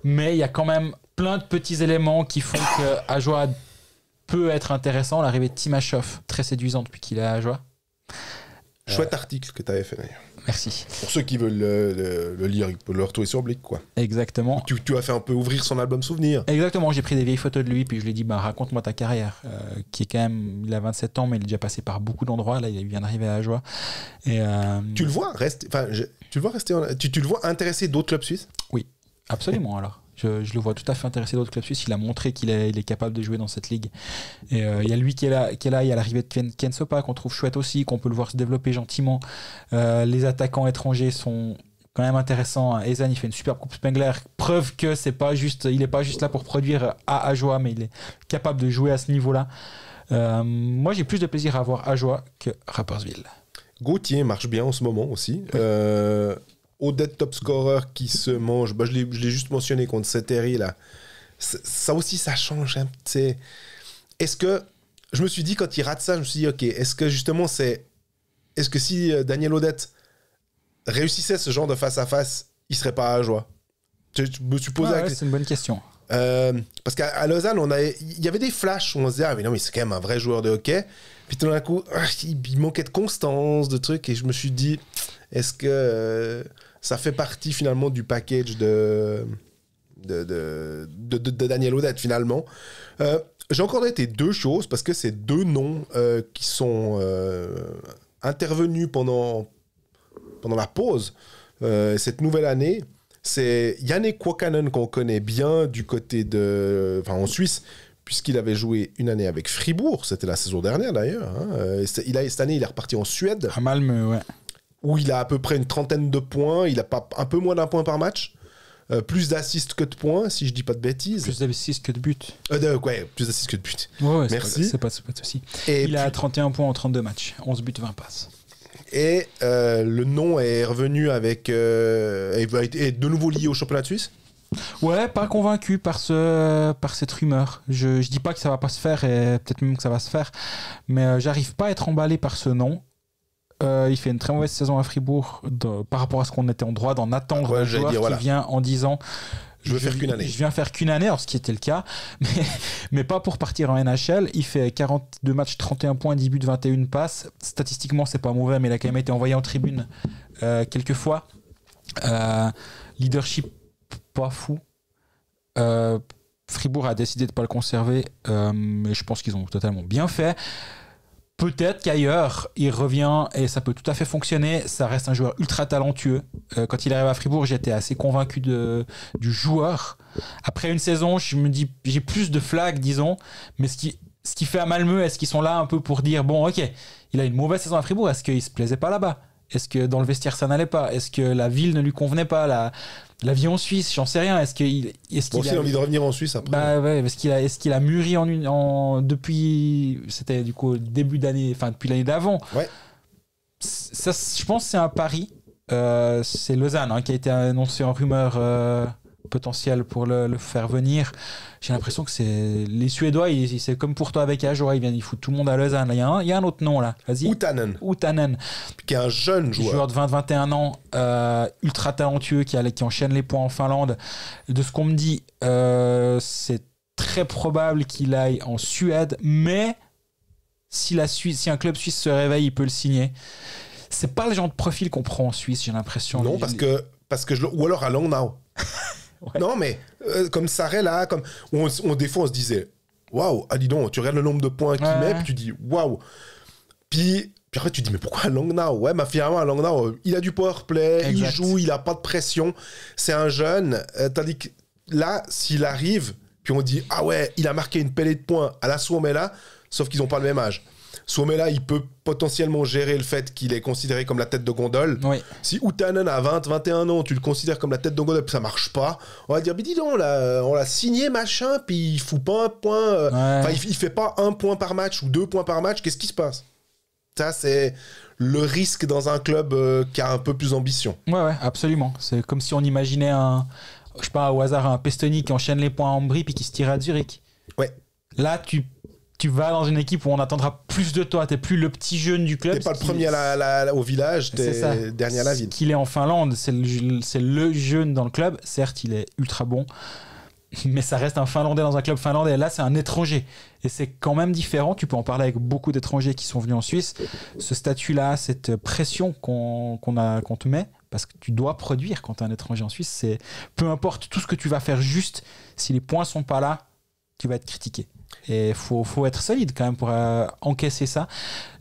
mais il y a quand même plein de petits éléments qui font que Ajoie peut être intéressant. L'arrivée de Timashov, très séduisant depuis qu'il est à Ajoie. Chouette article que tu avais fait d'ailleurs. Merci. Pour ceux qui veulent le lire, ils peuvent le retrouver sur Blick, quoi. Exactement. Tu as fait un peu ouvrir son album souvenir. Exactement, j'ai pris des vieilles photos de lui, puis je lui ai dit, raconte-moi ta carrière, qui est quand même, il a 27 ans, mais il est déjà passé par beaucoup d'endroits, là, il vient d'arriver à Ajoie. Et, tu le vois rester, tu le vois intéresser d'autres clubs suisses? Oui, absolument, alors. Je le vois tout à fait intéressé d'autres clubs suisses. Il a montré qu'il est capable de jouer dans cette ligue. Et il y a lui qui est là. Il y a l'arrivée de Ken Sopa qu'on trouve chouette aussi, qu'on peut le voir se développer gentiment. Les attaquants étrangers sont quand même intéressants. Ezan, il fait une super coupe Spengler. Preuve que il n'est pas juste là pour produire à Ajoie, mais il est capable de jouer à ce niveau-là. Moi, j'ai plus de plaisir à voir Ajoie que Rapperswil. Gauthier marche bien en ce moment aussi. Odette top scorer qui se mange, je l'ai juste mentionné contre Seteri là. Ça aussi ça change. Hein. Est-ce que je me suis dit quand il rate ça, je me suis dit ok, est-ce que justement est-ce que si Daniel Odette réussissait ce genre de face à face, il serait pas à Ajoie? Je me suis posé c'est une bonne question. Parce qu'à Lausanne il y avait des flashs où on se disait mais non mais c'est quand même un vrai joueur de hockey. Puis tout d'un coup il manquait de constance, de trucs, et je me suis dit est-ce que ça fait partie finalement du package de Daniel Odette finalement. J'ai encore noté 2 choses parce que c'est 2 noms qui sont intervenus pendant la pause cette nouvelle année. C'est Janne Kuokkanen qu'on connaît bien du côté en Suisse, puisqu'il avait joué une année avec Fribourg, c'était la saison dernière d'ailleurs. Hein. Cette année il est reparti en Suède. À Malmö, ouais. Où il a à peu près une trentaine de points, il a pas un peu moins d'1 point par match, plus d'assists que de points, si je dis pas de bêtises. Plus d'assists que de buts. Plus d'assists que de buts. Ouais, merci. C'est pas de souci. Il a 31 points en 32 matchs, 11 buts, 20 passes. Et le nom est revenu avec... et de nouveau lié au championnat de Suisse. Ouais, pas convaincu par cette rumeur. Je dis pas que ça va pas se faire, et peut-être même que ça va se faire, mais j'arrive pas à être emballé par ce nom. Il fait une très mauvaise saison à Fribourg par rapport à ce qu'on était en droit d'en attendre. Un joueur qui vient en disant je viens faire qu'une année, alors ce qui était le cas, mais pas pour partir en NHL. Il fait 42 matchs, 31 points, 10 buts, 21 passes. Statistiquement, c'est pas mauvais, mais il a quand même été envoyé en tribune quelques fois. Leadership pas fou. Fribourg a décidé de ne pas le conserver, mais je pense qu'ils ont totalement bien fait. Peut-être qu'ailleurs, il revient et ça peut tout à fait fonctionner. Ça reste un joueur ultra talentueux. Quand il arrive à Fribourg, j'étais assez convaincu du joueur. Après une saison, je me dis, j'ai plus de flags, disons. Mais ce ce qu'il fait à Malmö, est-ce qu'ils sont là un peu pour dire bon, ok, il a une mauvaise saison à Fribourg, est-ce qu'il se plaisait pas là-bas? Est-ce que dans le vestiaire ça n'allait pas? Est-ce que la ville ne lui convenait pas? La vie en Suisse, j'en sais rien. Est-ce qu'il a envie de revenir en Suisse après? Bah ouais, est-ce qu'il a mûri depuis, c'était du coup début d'année, enfin depuis l'année d'avant. Ouais. Ça, je pense que c'est un pari. C'est Lausanne qui a été annoncé en rumeur potentielle pour le faire venir. J'ai l'impression que c'est les Suédois, c'est comme pour toi avec Ajoa, ils foutent tout le monde à Lausanne. Il y a un autre nom là. Vas-y. Utanen. Qui est un jeune joueur de 20-21 ans, ultra talentueux, qui enchaîne les points en Finlande. De ce qu'on me dit, c'est très probable qu'il aille en Suède, mais si un club suisse se réveille, il peut le signer. C'est pas le genre de profil qu'on prend en Suisse, j'ai l'impression. Non, parce que ou alors à Langnau. Ouais. Non, mais comme Sarré là, comme des fois on se disait waouh, dis donc, tu regardes le nombre de points qu'il met, puis tu dis waouh. Puis après tu dis mais pourquoi à Langnau? Ouais, mais finalement à Langnau, il a du powerplay, il joue, il a pas de pression, c'est un jeune. Tandis que là, s'il arrive, puis on dit ah ouais, il a marqué une pellée de points à la Suomela, sauf qu'ils ont pas le même âge. Suomela, il peut potentiellement gérer le fait qu'il est considéré comme la tête de gondole. Oui. Si Utanen a 21 ans, tu le considères comme la tête de gondole, puis ça marche pas, on va dire, mais dis donc, on l'a signé, machin, puis il fout pas un point, enfin, il fait pas 1 point par match ou 2 points par match, qu'est-ce qui se passe? Ça, c'est le risque dans un club qui a un peu plus d'ambition. Ouais, absolument. C'est comme si on imaginait je sais pas, au hasard, un Pestoni qui enchaîne les points en Brie puis qui se tire à Zurich. Ouais. Là, tu vas dans une équipe où on attendra plus de toi. T'es plus le petit jeune du club. T'es pas le premier au village, t'es dernier à la ville. Qu'il est en Finlande, c'est le jeune dans le club. Certes, il est ultra bon, mais ça reste un Finlandais dans un club finlandais. Là, c'est un étranger. Et c'est quand même différent. Tu peux en parler avec beaucoup d'étrangers qui sont venus en Suisse. Ce statut-là, cette pression qu'on te met, parce que tu dois produire quand t'es un étranger en Suisse, c'est peu importe tout ce que tu vas faire juste, si les points sont pas là, tu vas être critiqué. Et faut être solide quand même pour encaisser ça.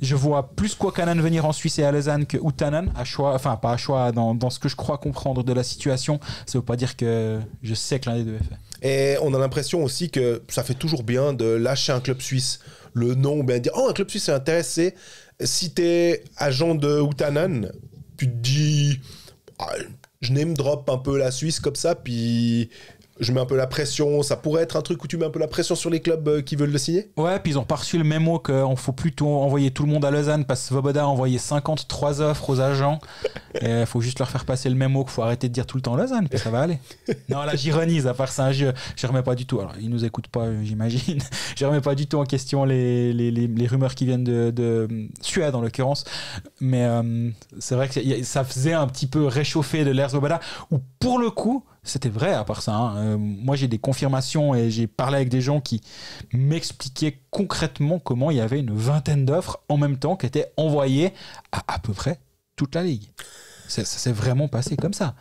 Je vois plus Kuokkanen venir en Suisse et à Lausanne que Utanen, pas à choix, dans ce que je crois comprendre de la situation. Ça veut pas dire que je sais que l'un des deux est fait. Et on a l'impression aussi que ça fait toujours bien de lâcher un club suisse le nom, bien dire un club suisse est intéressé. Si t'es agent de Utanen, tu te dis je name drop un peu la Suisse comme ça, puis je mets un peu la pression. Ça pourrait être un truc où tu mets un peu la pression sur les clubs qui veulent le signer. Ouais, puis ils ont pas reçu le mémo qu'il faut plutôt envoyer tout le monde à Lausanne parce que Svoboda a envoyé 53 offres aux agents. Il faut juste leur faire passer le mémo qu'il faut arrêter de dire tout le temps Lausanne, puis ça va aller. Non, là j'ironise, à part ça, je remets pas du tout. Alors ils nous écoutent pas, j'imagine. Je remets pas du tout en question les rumeurs qui viennent de Suède en l'occurrence. Mais c'est vrai que ça faisait un petit peu réchauffer de l'air Svoboda, où pour le coup, c'était vrai à part ça. Moi, j'ai des confirmations et j'ai parlé avec des gens qui m'expliquaient concrètement comment il y avait une vingtaine d'offres en même temps qui étaient envoyées à peu près toute la ligue. Ça s'est vraiment passé comme ça.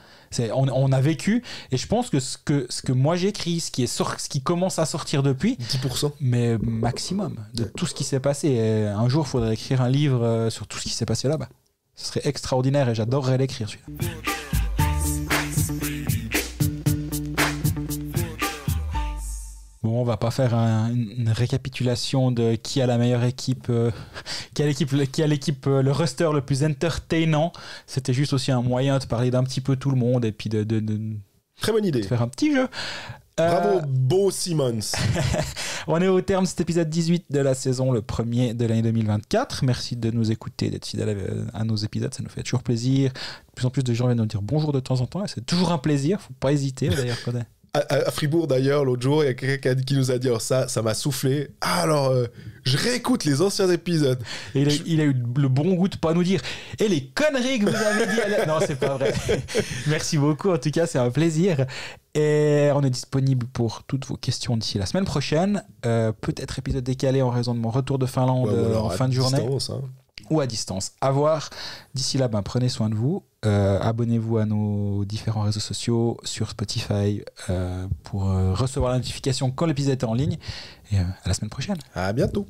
On a vécu, et je pense que ce que moi j'écris, ce qui commence à sortir depuis, 10%. Mais maximum de tout ce qui s'est passé. Et un jour, il faudrait écrire un livre sur tout ce qui s'est passé là-bas. Ce serait extraordinaire et j'adorerais l'écrire celui-là. Bon, on va pas faire une récapitulation de qui a la meilleure équipe, qui a l'équipe, le roster le plus entertainant. C'était juste aussi un moyen de parler d'un petit peu tout le monde et puis de très bonne idée. De faire un petit jeu. Bravo, Beau Simmons. On est au terme de cet épisode 18 de la saison, le premier de l'année 2024. Merci de nous écouter, d'être fidèles à nos épisodes, ça nous fait toujours plaisir. De plus en plus de gens viennent nous dire bonjour de temps en temps et c'est toujours un plaisir, faut pas hésiter d'ailleurs. À Fribourg d'ailleurs, l'autre jour, il y a quelqu'un qui nous a dit ça m'a soufflé. Je réécoute les anciens épisodes. Et il a eu le bon goût de pas nous dire et les conneries que vous avez dit. Non, c'est pas vrai. Merci beaucoup, en tout cas, c'est un plaisir. Et on est disponible pour toutes vos questions d'ici la semaine prochaine. Peut-être épisode décalé en raison de mon retour de Finlande en fin de journée. Distance, ou à distance. À voir. D'ici là, prenez soin de vous. Abonnez-vous à nos différents réseaux sociaux sur Spotify pour recevoir la notification quand l'épisode est en ligne. Et à la semaine prochaine. À bientôt.